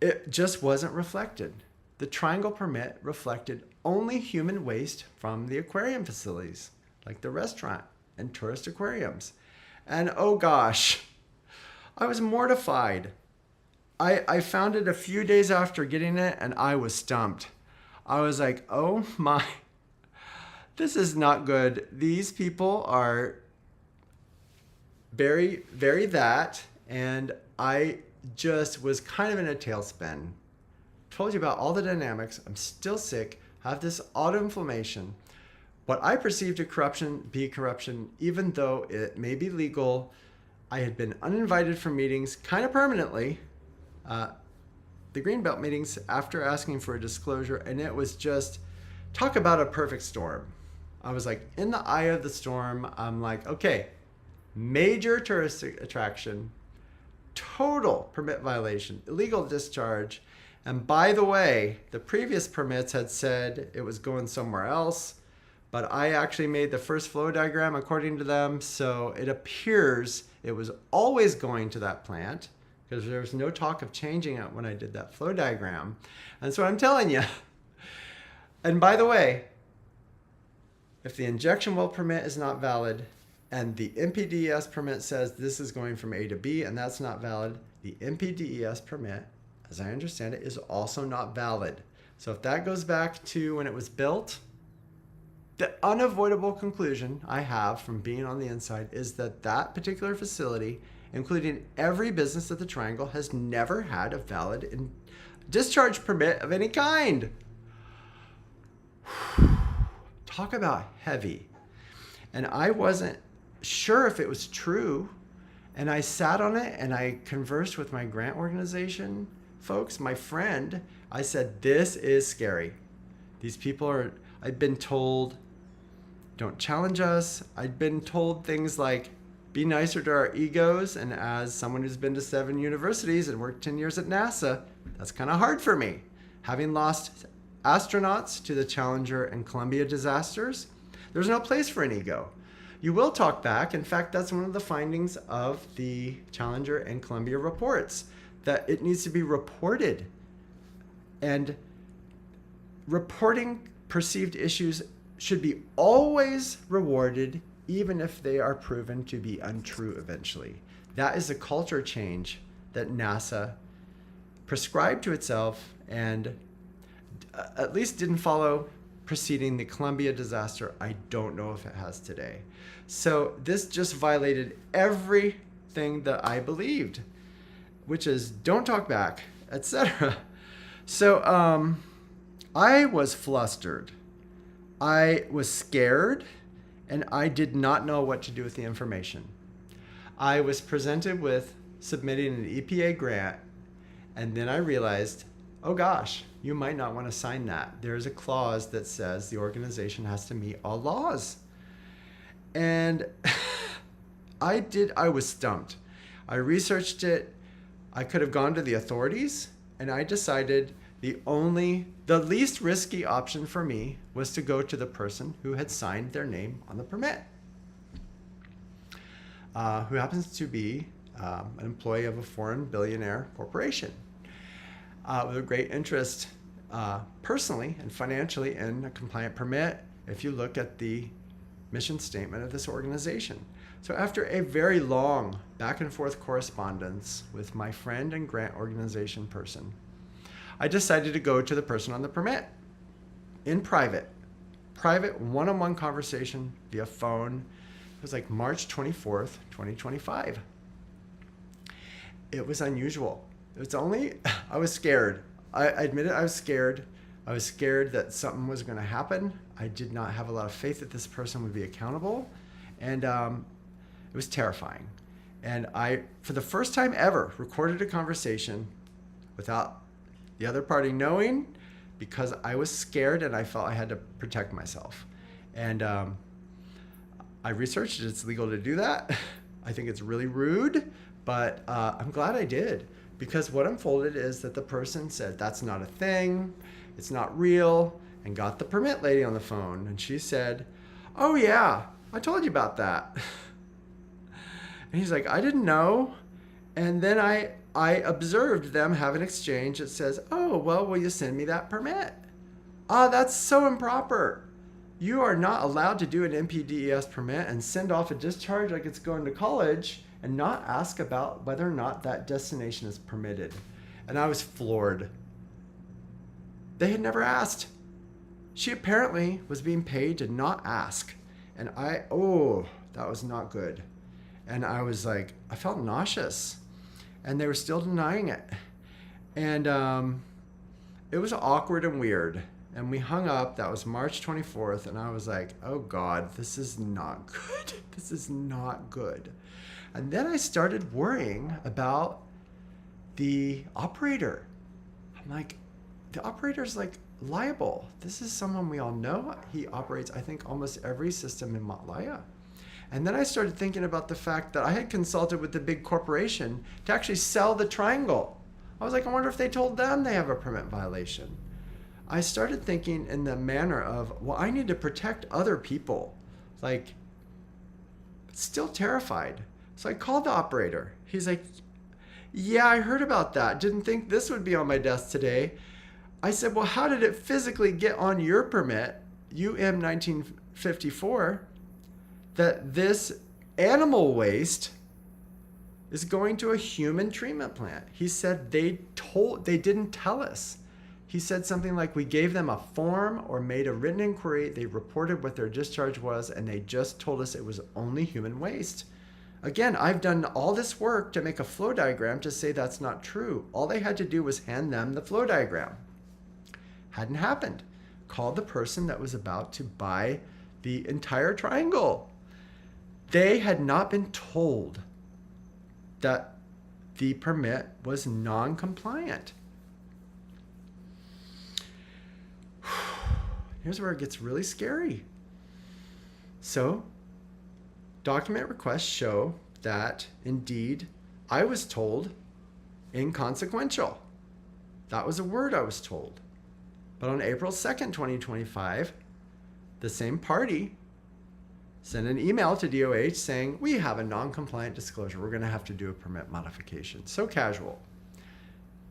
it just wasn't reflected. The Triangle permit reflected only human waste from the aquarium facilities, like the restaurant and tourist aquariums. And oh gosh, I was mortified. I found it a few days after getting it, and I was stumped. I was like, oh my, this is not good. These people are very, very that. And I just was kind of in a tailspin. Told you about all the dynamics. I'm still sick, have this autoinflammation. What I perceived to be corruption, even though it may be legal. I had been uninvited from meetings kind of permanently. The Greenbelt meetings after asking for a disclosure, and it was just, talk about a perfect storm. I was like in the eye of the storm. I'm like, okay, major tourist attraction, total permit violation, illegal discharge. And by the way, the previous permits had said it was going somewhere else, but I actually made the first flow diagram according to them. So it appears it was always going to that plant, because there was no talk of changing it when I did that flow diagram. And so I'm telling you. And by the way, if the injection well permit is not valid and the NPDES permit says this is going from A to B and that's not valid, the NPDES permit, as I understand it, is also not valid. So if that goes back to when it was built, the unavoidable conclusion I have from being on the inside is that that particular facility, including every business at the Triangle, has never had a valid discharge permit of any kind. Talk about heavy. And I wasn't sure if it was true. And I sat on it and I conversed with my grant organization folks, my friend. I said, this is scary. These people are, I'd been told, don't challenge us. I'd been told things like, be nicer to our egos. And as someone who's been to 7 universities and worked 10 years at NASA, that's kind of hard for me. Having lost astronauts to the Challenger and Columbia disasters, there's no place for an ego. You will talk back. In fact, that's one of the findings of the Challenger and Columbia reports, that it needs to be reported. And reporting perceived issues should be always rewarded, even if they are proven to be untrue eventually. That is a culture change that NASA prescribed to itself and at least didn't follow preceding the Columbia disaster. I don't know if it has today. So this just violated everything that I believed, which is don't talk back, etc. So I was flustered. I was scared, and I did not know what to do with the information. I was presented with submitting an EPA grant, and then I realized, oh gosh, you might not want to sign that. There's a clause that says the organization has to meet all laws. And I was stumped. I researched it. I could have gone to the authorities, and I decided the least risky option for me was to go to the person who had signed their name on the permit, who happens to be an employee of a foreign billionaire corporation with a great interest personally and financially in a compliant permit if you look at the mission statement of this organization. So after a very long back and forth correspondence with my friend and grant organization person, I decided to go to the person on the permit in private one-on-one conversation via phone. It was like March 24th, 2025. It was unusual. I was scared. I admit it, I was scared. I was scared that something was going to happen. I did not have a lot of faith that this person would be accountable. And it was terrifying. And I, for the first time ever, recorded a conversation without the other party knowing, because I was scared and I felt I had to protect myself. And I researched it. It's legal to do that. I think it's really rude, but I'm glad I did, because what unfolded is that the person said, that's not a thing, it's not real, and got the permit lady on the phone. And she said, oh yeah, I told you about that. And he's like, I didn't know. And then I observed them have an exchange that says, oh, well, will you send me that permit? That's so improper. You are not allowed to do an NPDES permit and send off a discharge like it's going to college and not ask about whether or not that destination is permitted. And I was floored. They had never asked. She apparently was being paid to not ask. And that was not good. And I was like, I felt nauseous. And they were still denying it. And it was awkward and weird. And we hung up. That was March 24th. And I was like, oh God, this is not good. This is not good. And then I started worrying about the operator. I'm like, the operator's like liable. This is someone we all know. He operates, I think, almost every system in Matlaya. And then I started thinking about the fact that I had consulted with the big corporation to actually sell the triangle. I was like, I wonder if they told them they have a permit violation. I started thinking in the manner of, well, I need to protect other people. Like, still terrified. So I called the operator. He's like, yeah, I heard about that. Didn't think this would be on my desk today. I said, well, how did it physically get on your permit, UM 1954, that this animal waste is going to a human treatment plant? He said they didn't tell us. He said something like, we gave them a form or made a written inquiry, they reported what their discharge was, and they just told us it was only human waste. Again, I've done all this work to make a flow diagram to say that's not true. All they had to do was hand them the flow diagram. Hadn't happened. Called the person that was about to buy the entire triangle. They had not been told that the permit was non-compliant. Here's where it gets really scary. So, document requests show that indeed I was told inconsequential. That was a word I was told. But on April 2nd, 2025, the same party sent an email to DOH saying, we have a non-compliant disclosure. We're going to have to do a permit modification. So casual.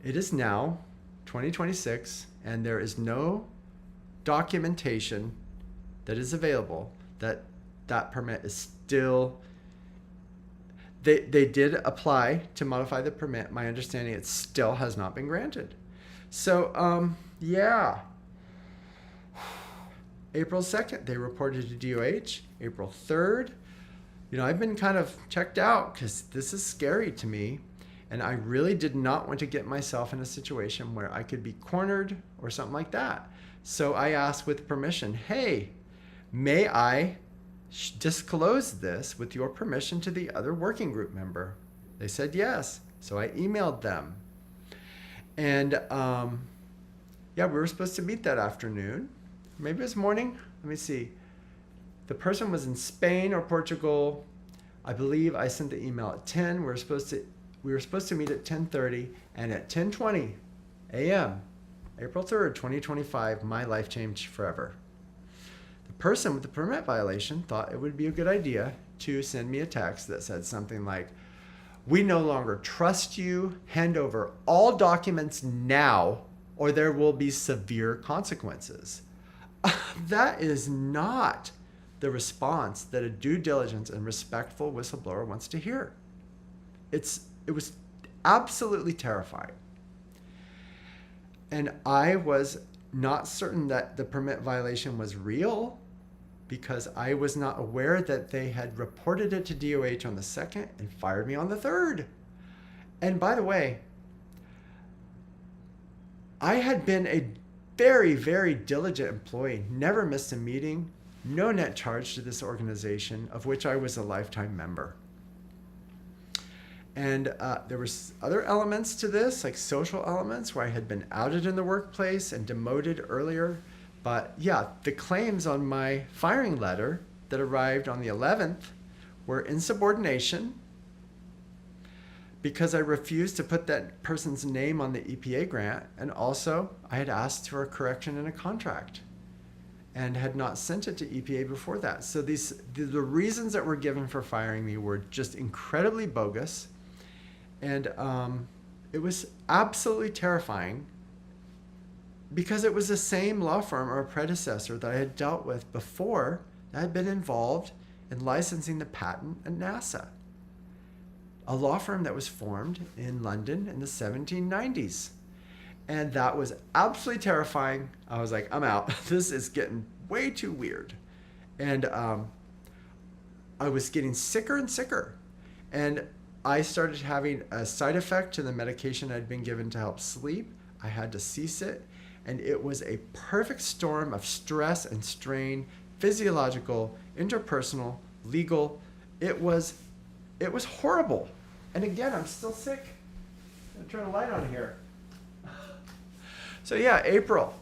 It is now 2026, and there is no documentation that is available that that permit is still... They did apply to modify the permit. My understanding, it still has not been granted. So, yeah. April 2nd, they reported to DOH. April 3rd, I've been kind of checked out because this is scary to me. And I really did not want to get myself in a situation where I could be cornered or something like that. So I asked with permission, hey, may I disclose this with your permission to the other working group member? They said yes. So I emailed them. And we were supposed to meet that afternoon. Maybe it was morning. Let me see. The person was in Spain or Portugal. I believe I sent the email at 10. We were supposed to meet at 10:30, and at 10:20 a.m., April 3rd, 2025, my life changed forever. The person with the permit violation thought it would be a good idea to send me a text that said something like, "We no longer trust you. Hand over all documents now, or there will be severe consequences." That is not the response that a due diligence and respectful whistleblower wants to hear. It was absolutely terrifying. And I was not certain that the permit violation was real because I was not aware that they had reported it to DOH on the 2nd and fired me on the 3rd. And by the way, I had been a very, very diligent employee, never missed a meeting, no net charge to this organization, of which I was a lifetime member. And there was other elements to this, like social elements, where I had been outed in the workplace and demoted earlier. But yeah, the claims on my firing letter that arrived on the 11th were insubordination because I refused to put that person's name on the EPA grant. And also, I had asked for a correction in a contract and had not sent it to EPA before that. So the reasons that were given for firing me were just incredibly bogus. And it was absolutely terrifying because it was the same law firm or predecessor that I had dealt with before that had been involved in licensing the patent at NASA. A law firm that was formed in London in the 1790s. And that was absolutely terrifying. I was like, I'm out. This is getting way too weird. And I was getting sicker and sicker. And I started having a side effect to the medication I'd been given to help sleep. I had to cease it. And it was a perfect storm of stress and strain, physiological, interpersonal, legal. It was horrible. And again, I'm still sick. I'm going to turn a light on here. So yeah, April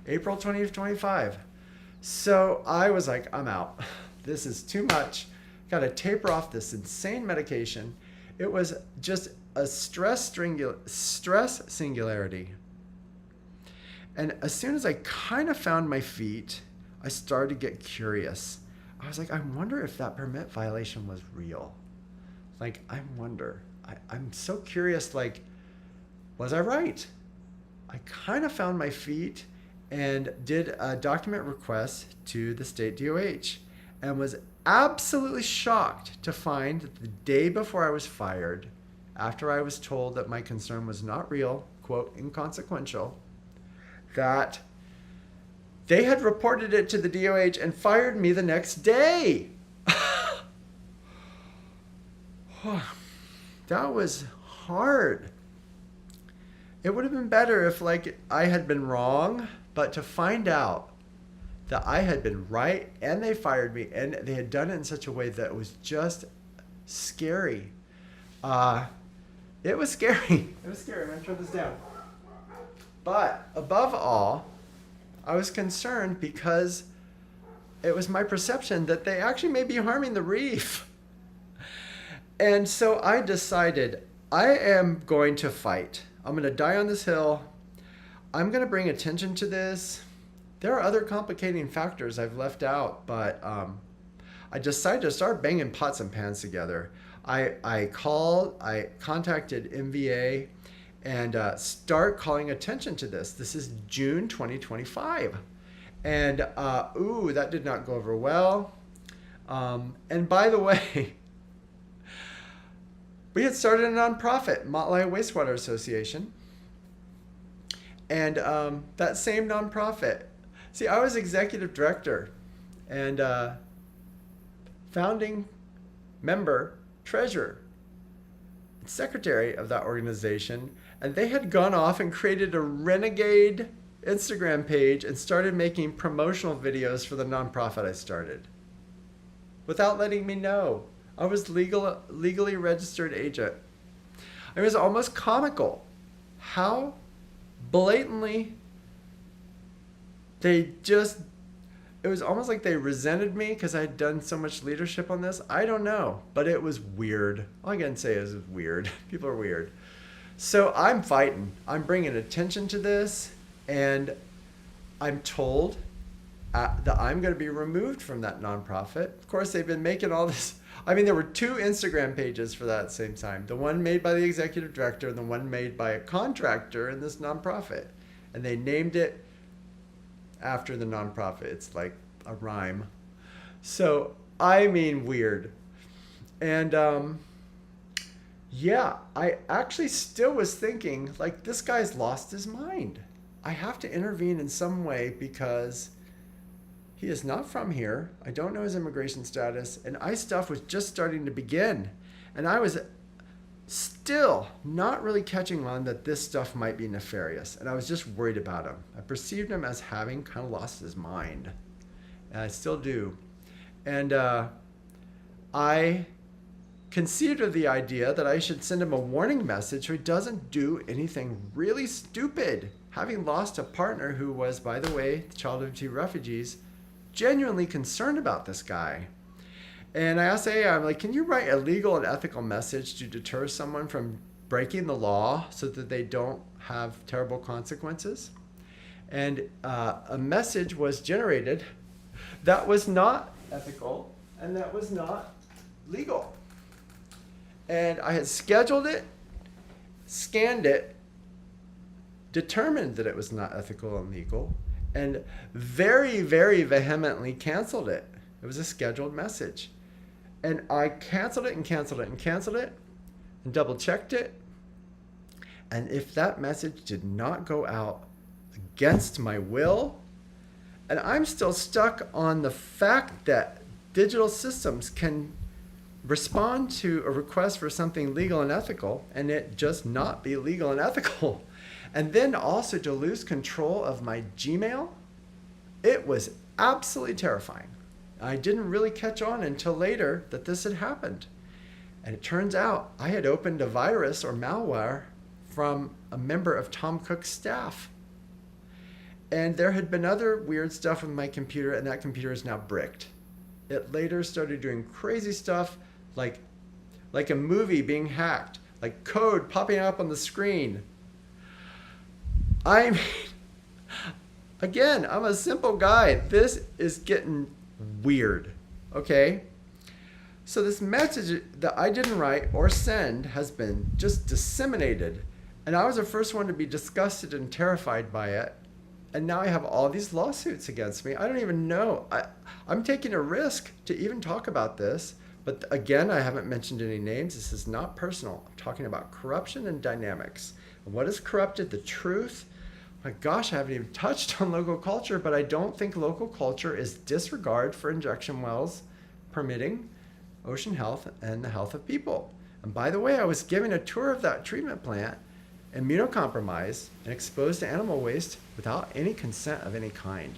2025. So I was like, I'm out. This is too much. Got to taper off this insane medication. It was just a stress singularity. And as soon as I kind of found my feet, I started to get curious. I was like, I wonder if that permit violation was real. Like, I wonder. I'm so curious, like, was I right? I kind of found my feet and did a document request to the state DOH and was absolutely shocked to find that the day before I was fired, after I was told that my concern was not real, quote, inconsequential, that they had reported it to the DOH and fired me the next day. That was hard. It would have been better if, like, I had been wrong, but to find out that I had been right and they fired me and they had done it in such a way that was just scary. It was scary. It was scary. I'm going to turn this down. But above all, I was concerned because it was my perception that they actually may be harming the reef. And so I decided I am going to fight. I'm going to die on this hill. I'm going to bring attention to this. There are other complicating factors I've left out, but I decided to start banging pots and pans together. I contacted MVA and start calling attention to this. This is June 2025. And that did not go over well. And by the way, we had started a nonprofit, Motley Wastewater Association. And that same nonprofit See, I was executive director and founding member, treasurer, secretary of that organization, and they had gone off and created a renegade Instagram page and started making promotional videos for the nonprofit I started without letting me know. I was legally registered agent. It was almost comical how blatantly it was almost like they resented me because I had done so much leadership on this. I don't know, but it was weird. All I can say is it was weird. People are weird. So I'm fighting. I'm bringing attention to this, and I'm told that I'm going to be removed from that nonprofit. Of course, they've been making all this. I mean, there were 2 Instagram pages for that at the same time. The one made by the executive director and the one made by a contractor in this nonprofit. And they named it after the nonprofit. It's like a rhyme. So, I mean, weird. And yeah, I actually still was thinking, like, this guy's lost his mind. I have to intervene in some way because he is not from here. I don't know his immigration status. And stuff was just starting to begin. And I was still not really catching on that this stuff might be nefarious. And I was just worried about him. I perceived him as having kind of lost his mind. And I still do. And I conceived of the idea that I should send him a warning message so he doesn't do anything really stupid. Having lost a partner who was, by the way, the child of 2 refugees, genuinely concerned about this guy. And I asked AA, I'm like, can you write a legal and ethical message to deter someone from breaking the law so that they don't have terrible consequences? And a message was generated that was not ethical and that was not legal. And I had scheduled it, scanned it, determined that it was not ethical and legal, and very, very vehemently canceled it. It was a scheduled message. And I canceled it and canceled it and canceled it and double checked it. And if that message did not go out against my will, and I'm still stuck on the fact that digital systems can respond to a request for something legal and ethical and it just not be legal and ethical. And then also to lose control of my Gmail, it was absolutely terrifying. I didn't really catch on until later that this had happened. And it turns out I had opened a virus or malware from a member of Tom Cook's staff. And there had been other weird stuff with my computer, and that computer is now bricked. It later started doing crazy stuff like a movie being hacked, like code popping up on the screen. I mean, again, I'm a simple guy. This is getting weird, okay? So this message that I didn't write or send has been just disseminated. And I was the first one to be disgusted and terrified by it. And now I have all these lawsuits against me. I don't even know. I'm taking a risk to even talk about this. But again, I haven't mentioned any names. This is not personal. I'm talking about corruption and dynamics. And what has corrupted the truth? My gosh, I haven't even touched on local culture, but I don't think local culture is disregard for injection wells permitting ocean health and the health of people. And by the way, I was giving a tour of that treatment plant, immunocompromised and exposed to animal waste without any consent of any kind.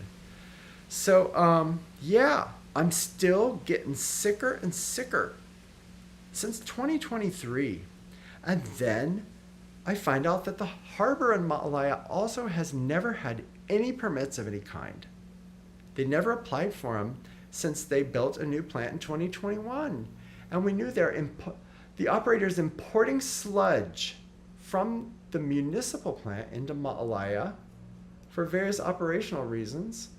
So, yeah, I'm still getting sicker and sicker since 2023. And then I find out that the harbor in Maalaea also has never had any permits of any kind. They never applied for them since they built a new plant in 2021. And we knew the operator's importing sludge from the municipal plant into Maalaea for various operational reasons.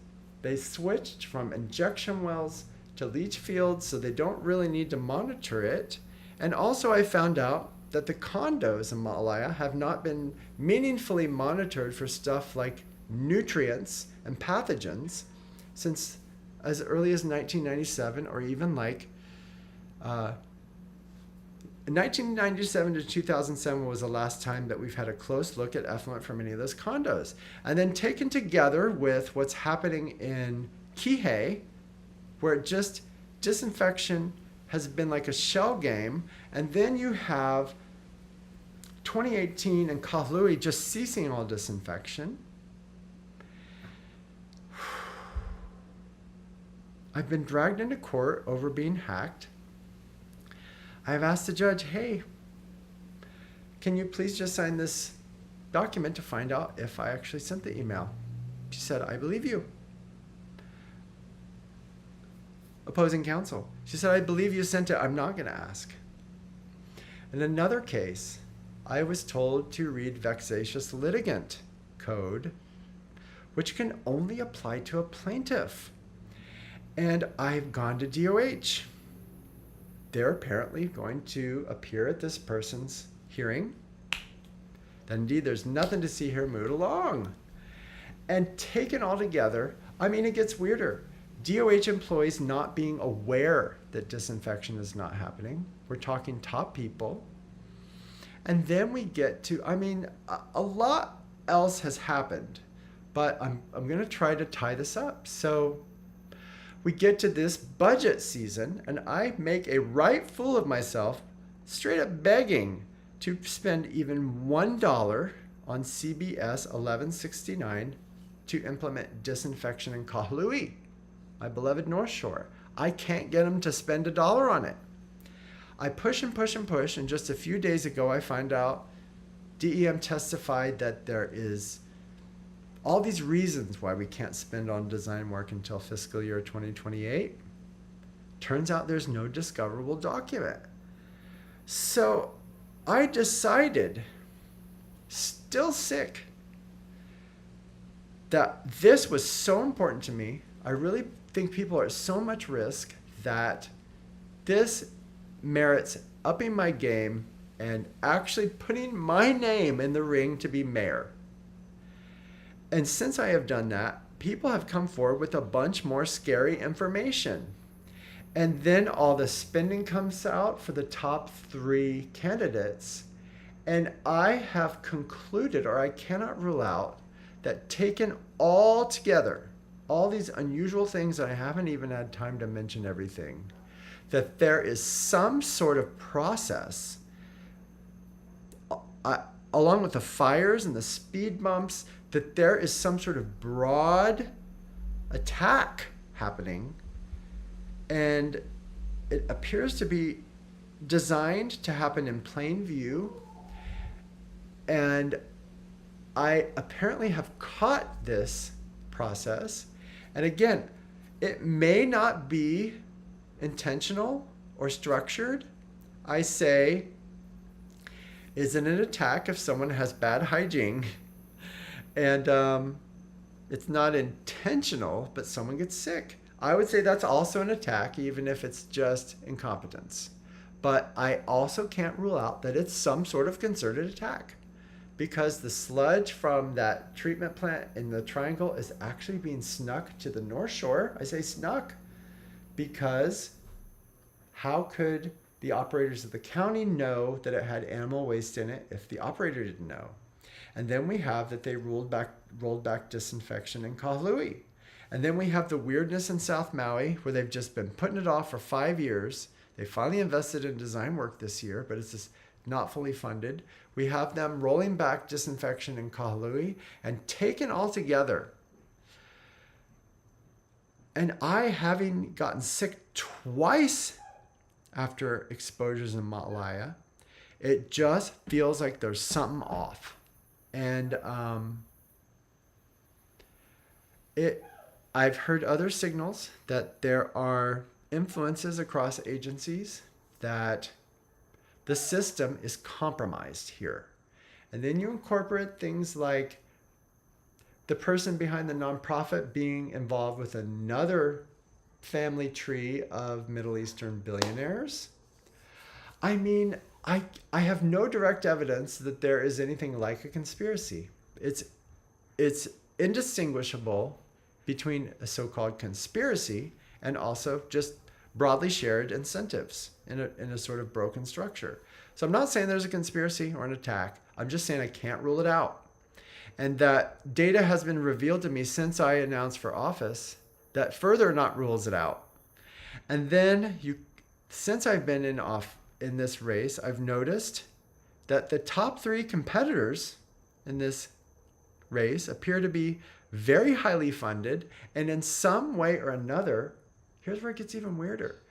They switched from injection wells to leach fields, so they don't really need to monitor it. And also I found out that the condos in Maalaea have not been meaningfully monitored for stuff like nutrients and pathogens since as early as 1997, or even like In 1997 to 2007 was the last time that we've had a close look at effluent from any of those condos. And then taken together with what's happening in Kihei, where just disinfection has been like a shell game. And then you have 2018 in Kahului just ceasing all disinfection. I've been dragged into court over being hacked. I've asked the judge, hey, can you please just sign this document to find out if I actually sent the email? She said, I believe you. Opposing counsel. She said, I believe you sent it. I'm not going to ask. In another case, I was told to read vexatious litigant code, which can only apply to a plaintiff. And I've gone to DOH. They're apparently going to appear at this person's hearing. Then indeed, there's nothing to see here, move along. And taken all together, I mean, it gets weirder. DOH employees not being aware that disinfection is not happening. We're talking top people. And then we get to, I mean, a lot else has happened, but I'm going to try to tie this up. So we get to this budget season, and I make a right fool of myself, straight up begging to spend even $1 on CBS 1169 to implement disinfection in Kahului, my beloved North Shore. I can't get them to spend $1 on it. I push and push and push, and just a few days ago I find out DEM testified that there is all these reasons why we can't spend on design work until fiscal year 2028. Turns out there's no discoverable document. So I decided, still sick, that this was so important to me. I really think people are at so much risk that this merits upping my game and actually putting my name in the ring to be mayor. And since I have done that, people have come forward with a bunch more scary information. And then all the spending comes out for the top 3 candidates. And I have concluded, or I cannot rule out, that taken all together, all these unusual things that I haven't even had time to mention everything, that there is some sort of process, along with the fires and the speed bumps, that there is some sort of broad attack happening, and it appears to be designed to happen in plain view. And I apparently have caught this process. And again, it may not be intentional or structured. I say, is it an attack if someone has bad hygiene and it's not intentional, but someone gets sick? I would say that's also an attack, even if it's just incompetence. But I also can't rule out that it's some sort of concerted attack, because the sludge from that treatment plant in the Triangle is actually being snuck to the North Shore. I say snuck because how could the operators of the county know that it had animal waste in it if the operator didn't know? And then we have that they rolled back disinfection in Kahului. And then we have the weirdness in South Maui, where they've just been putting it off for 5 years. They finally invested in design work this year, but it's just not fully funded. We have them rolling back disinfection in Kahului, and taken all together, and I, having gotten sick twice after exposures in Matalaya, it just feels like there's something off. And I've heard other signals that there are influences across agencies, that the system is compromised here. And then you incorporate things like the person behind the nonprofit being involved with another family tree of Middle Eastern billionaires. I mean, I have no direct evidence that there is anything like a conspiracy. It's indistinguishable between a so-called conspiracy and also just broadly shared incentives in a sort of broken structure. So I'm not saying there's a conspiracy or an attack. I'm just saying I can't rule it out. And that data has been revealed to me since I announced for office that further not rules it out. And then since I've been in this race, I've noticed that the top 3 competitors in this race appear to be very highly funded, and in some way or another, here's where it gets even weirder.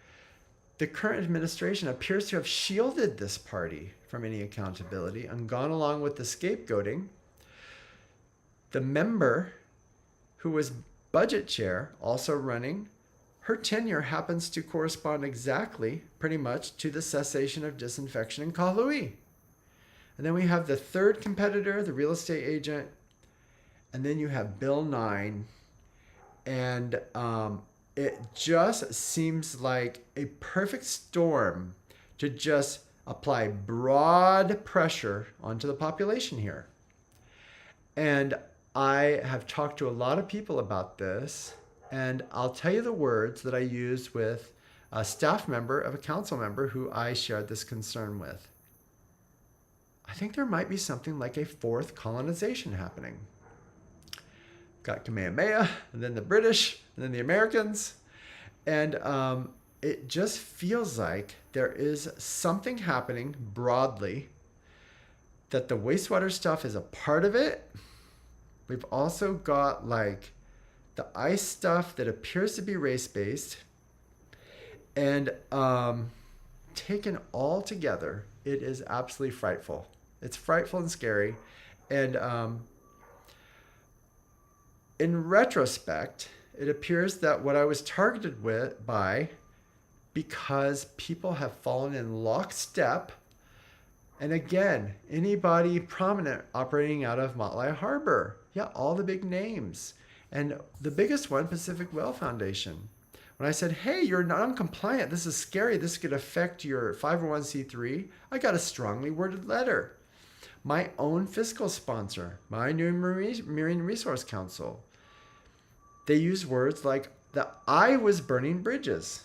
The current administration appears to have shielded this party from any accountability and gone along with the scapegoating. The member who was budget chair, also running, her tenure happens to correspond exactly, pretty much, to the cessation of disinfection in Kahului. And then we have the third competitor, the real estate agent, and then you have Bill 9. And it just seems like a perfect storm to just apply broad pressure onto the population here. And I have talked to a lot of people about this, and I'll tell you the words that I used with a staff member of a council member who I shared this concern with. I think there might be something like a 4th colonization happening. Got Kamehameha, and then the British, and then the Americans. And it just feels like there is something happening broadly, that the wastewater stuff is a part of it. We've also got like the ICE stuff that appears to be race-based. And taken all together, it is absolutely frightful. It's frightful and scary. And in retrospect, it appears that what I was targeted by, because people have fallen in lockstep, and again, anybody prominent operating out of Motley Harbor, yeah, all the big names. And the biggest one, Pacific Well Foundation. When I said, hey, you're non-compliant, this is scary, this could affect your 501c3, I got a strongly worded letter. My own fiscal sponsor, my new Marine Resource Council, they use words like that I was burning bridges.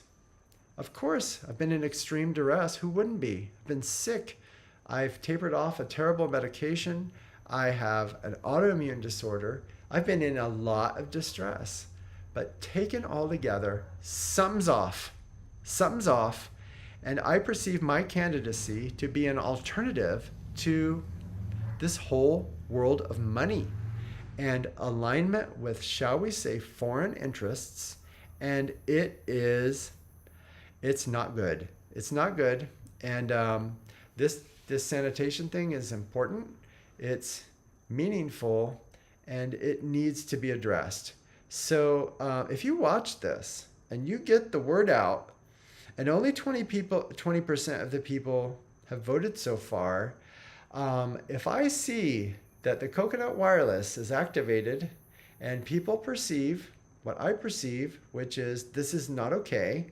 Of course, I've been in extreme duress. Who wouldn't be? I've been sick. I've tapered off a terrible medication. I have an autoimmune disorder. I've been in a lot of distress. But taken all together, something's off. Something's off. And I perceive my candidacy to be an alternative to this whole world of money and alignment with, shall we say, foreign interests. And it's not good. It's not good. And this sanitation thing is important. It's meaningful, and it needs to be addressed. So if you watch this and you get the word out, and only 20% of the people have voted so far, if I see that the coconut wireless is activated and people perceive what I perceive, which is this is not okay,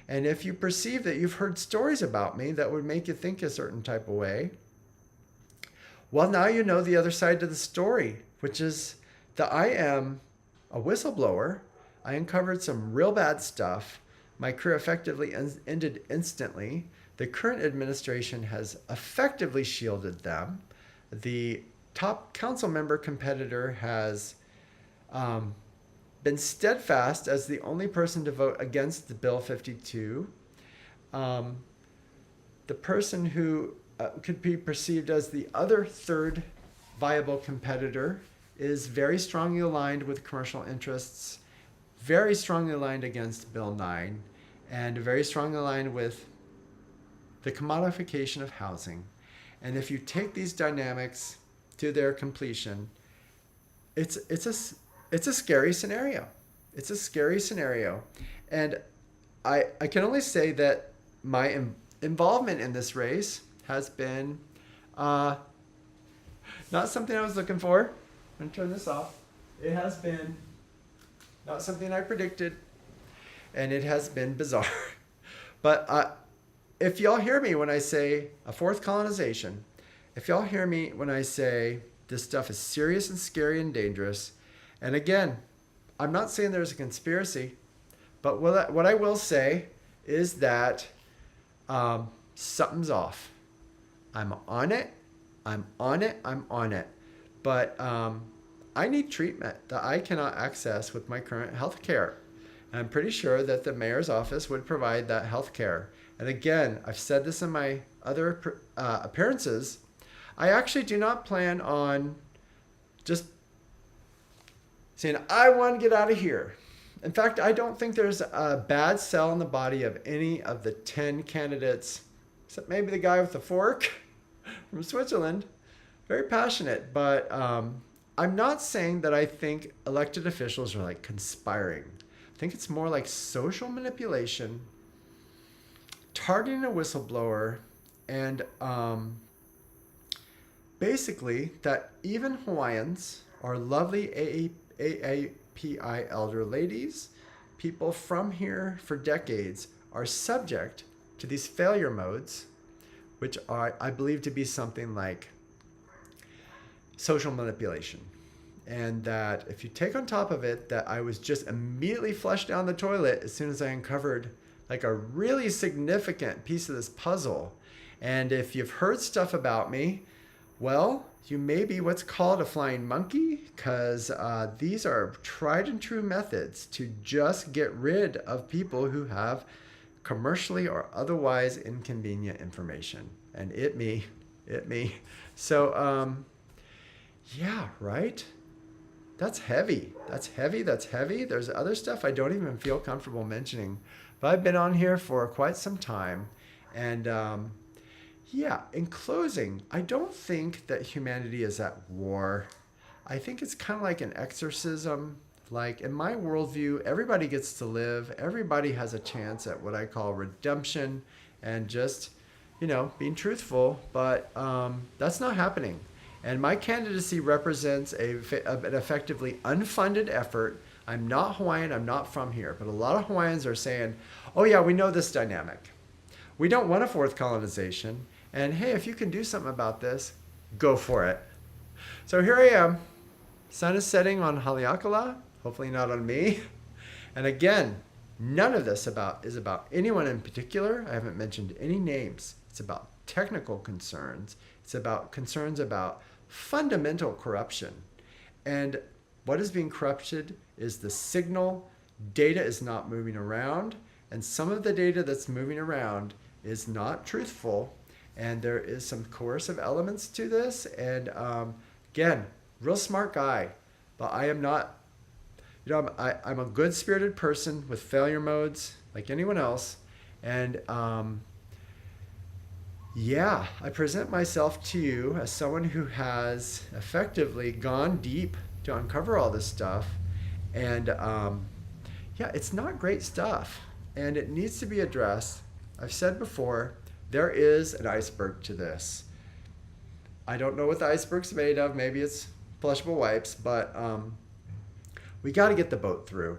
and if you perceive that you've heard stories about me that would make you think a certain type of way, well, now you know the other side of the story, which is that I am a whistleblower. I uncovered some real bad stuff. My career effectively ended instantly. The current administration has effectively shielded them. The top council member competitor has been steadfast as the only person to vote against the Bill 52. The person who could be perceived as the other third viable competitor is very strongly aligned with commercial interests, very strongly aligned against Bill 9, and very strongly aligned with the commodification of housing. And if you take these dynamics to their completion, it's a scary scenario. It's a scary scenario. And I can only say that my involvement in this race has been not something I was looking for. I'm going to turn this off. It has been not something I predicted, and it has been bizarre. But if y'all hear me when I say a 4th colonization, if y'all hear me when I say this stuff is serious and scary and dangerous, and again, I'm not saying there's a conspiracy, but what I will say is that something's off. I'm on it. I'm on it. I'm on it. But I need treatment that I cannot access with my current health care. And I'm pretty sure that the mayor's office would provide that health care. And again, I've said this in my other appearances. I actually do not plan on just saying, I want to get out of here. In fact, I don't think there's a bad cell in the body of any of the 10 candidates, except maybe the guy with the fork from Switzerland. Very passionate, but I'm not saying that I think elected officials are like conspiring. I think it's more like social manipulation, targeting a whistleblower, and basically that even Hawaiians, our lovely AAPI elder ladies, people from here for decades, are subject to these failure modes, which are, I believe, to be something like social manipulation. And that if you take on top of it that I was just immediately flushed down the toilet as soon as I uncovered like a really significant piece of this puzzle. And if you've heard stuff about me, well, you may be what's called a flying monkey, because these are tried and true methods to just get rid of people who have commercially or otherwise inconvenient information. And it me. So, yeah, right? That's heavy. That's heavy. There's other stuff I don't even feel comfortable mentioning. But I've been on here for quite some time. And yeah, in closing, I don't think that humanity is at war. I think it's kind of like an exorcism. Like in my worldview, everybody gets to live. Everybody has a chance at what I call redemption and just, being truthful. But that's not happening. And my candidacy represents an effectively unfunded effort. I'm not Hawaiian, I'm not from here, but a lot of Hawaiians are saying, oh yeah, we know this dynamic. We don't want a fourth colonization. And hey, if you can do something about this, go for it. So here I am. Sun is setting on Haleakala, hopefully not on me. And again, none of this is about anyone in particular. I haven't mentioned any names. It's about technical concerns. It's about concerns about fundamental corruption. And what is being corrupted is the signal. Data is not moving around. And some of the data that's moving around is not truthful. And there is some coercive elements to this. And again, real smart guy. But I am not, I'm a good-spirited person with failure modes like anyone else. And yeah, I present myself to you as someone who has effectively gone deep to uncover all this stuff. And yeah, it's not great stuff. And it needs to be addressed. I've said before, there is an iceberg to this. I don't know what the iceberg's made of. Maybe it's flushable wipes, but we got to get the boat through.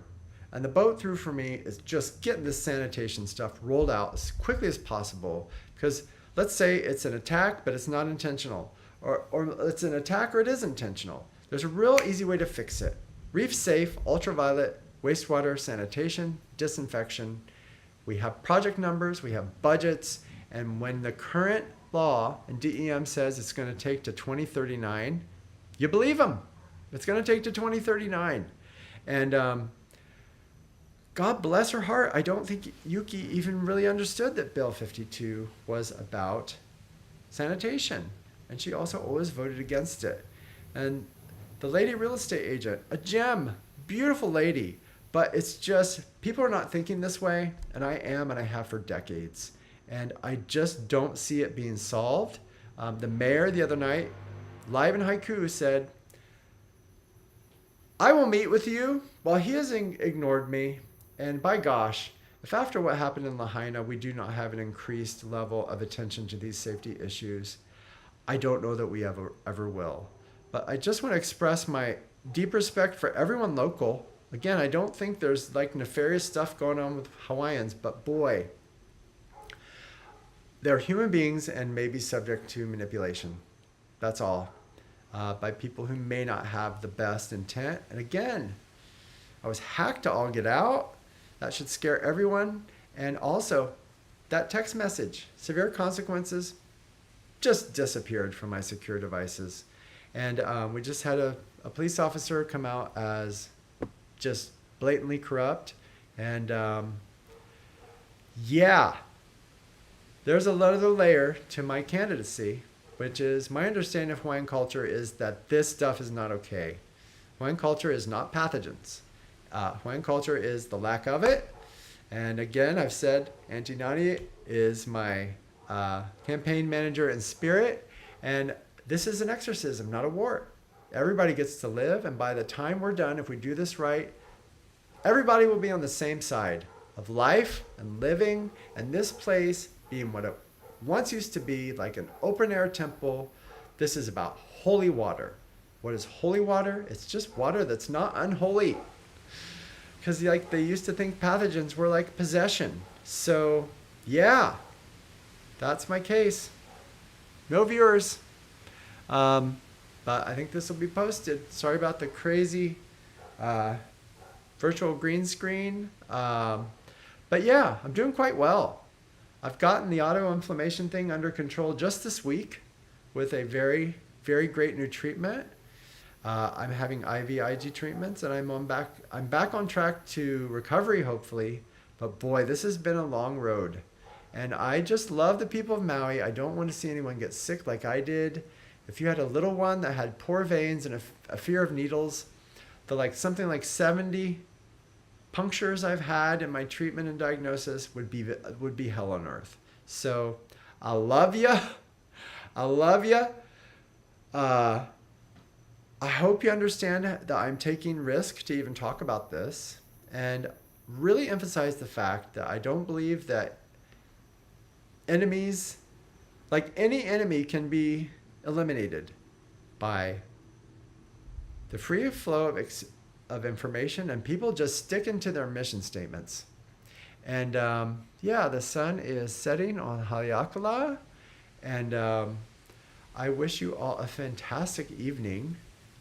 And the boat through for me is just getting this sanitation stuff rolled out as quickly as possible. Because let's say it's an attack, but it's not intentional. Or it's an attack or it is intentional. There's a real easy way to fix it. Reef safe, ultraviolet, wastewater, sanitation, disinfection. We have project numbers, we have budgets, and when the current law and DEM says it's going to take to 2039, you believe them. It's going to take to 2039. And God bless her heart, I don't think Yuki even really understood that Bill 52 was about sanitation. And she also always voted against it. And the lady real estate agent, a gem, beautiful lady. But it's just, people are not thinking this way, and I am, and I have for decades. And I just don't see it being solved. The mayor the other night, live in Haiku, said, I will meet with you. While he has ignored me. And by gosh, if after what happened in Lahaina, we do not have an increased level of attention to these safety issues, I don't know that we ever will. But I just want to express my deep respect for everyone local. Again, I don't think there's like nefarious stuff going on with Hawaiians, but boy, they're human beings and may be subject to manipulation. That's all. By people who may not have the best intent. And again, I was hacked to all get out. That should scare everyone. And also, that text message, severe consequences, just disappeared from my secure devices. And we just had a police officer come out as just blatantly corrupt. And yeah, there's another layer to my candidacy, which is my understanding of Hawaiian culture is that this stuff is not okay. Hawaiian culture is not pathogens. Hawaiian culture is the lack of it. And again, I've said Auntie Nani is my campaign manager in spirit. And this is an exorcism, not a war. Everybody gets to live. And by the time we're done, if we do this right, everybody will be on the same side of life and living. And this place being what it once used to be, like an open air temple. This is about holy water. What is holy water? It's just water that's not unholy. Because like they used to think pathogens were like possession. So yeah, that's my case. No viewers. But I think this will be posted. Sorry about the crazy virtual green screen. But yeah, I'm doing quite well. I've gotten the autoinflammation thing under control just this week with a very, very great new treatment. I'm having IVIG treatments, and I'm back on track to recovery, hopefully. But boy, this has been a long road. And I just love the people of Maui. I don't want to see anyone get sick like I If you had a little one that had poor veins and a fear of needles, something like 70 punctures I've had in my treatment and diagnosis would be hell on earth. So I love you. I love you. I hope you understand that I'm taking risk to even talk about this, and really emphasize the fact that I don't believe that enemies, like any enemy, can be eliminated by the free flow of information and people just sticking to their mission statements. And yeah, the sun is setting on Haleakala, and I wish you all a fantastic evening.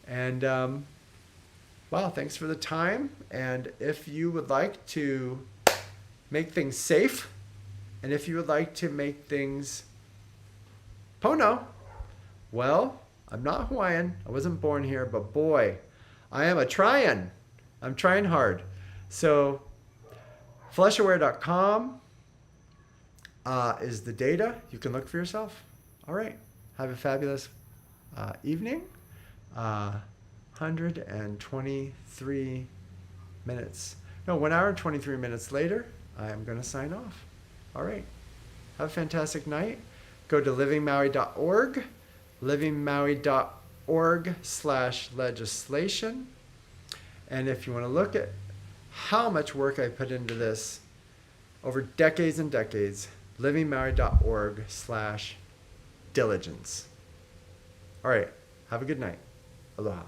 And wow, thanks for the time. And if you would like to make things safe, and if you would like to make things Pono, well, I'm not Hawaiian. I wasn't born here, but boy, I am trying. I'm trying hard. So fleshaware.com is the data. You can look for yourself. All right. Have a fabulous evening. 123 minutes. No, 1 hour and 23 minutes later, I am going to sign off. All right. Have a fantastic night. Go to livingmaui.org, livingmaui.org/legislation. And if you want to look at how much work I put into this over decades and decades, livingmaui.org/diligence. All right. Have a good night. Aloha.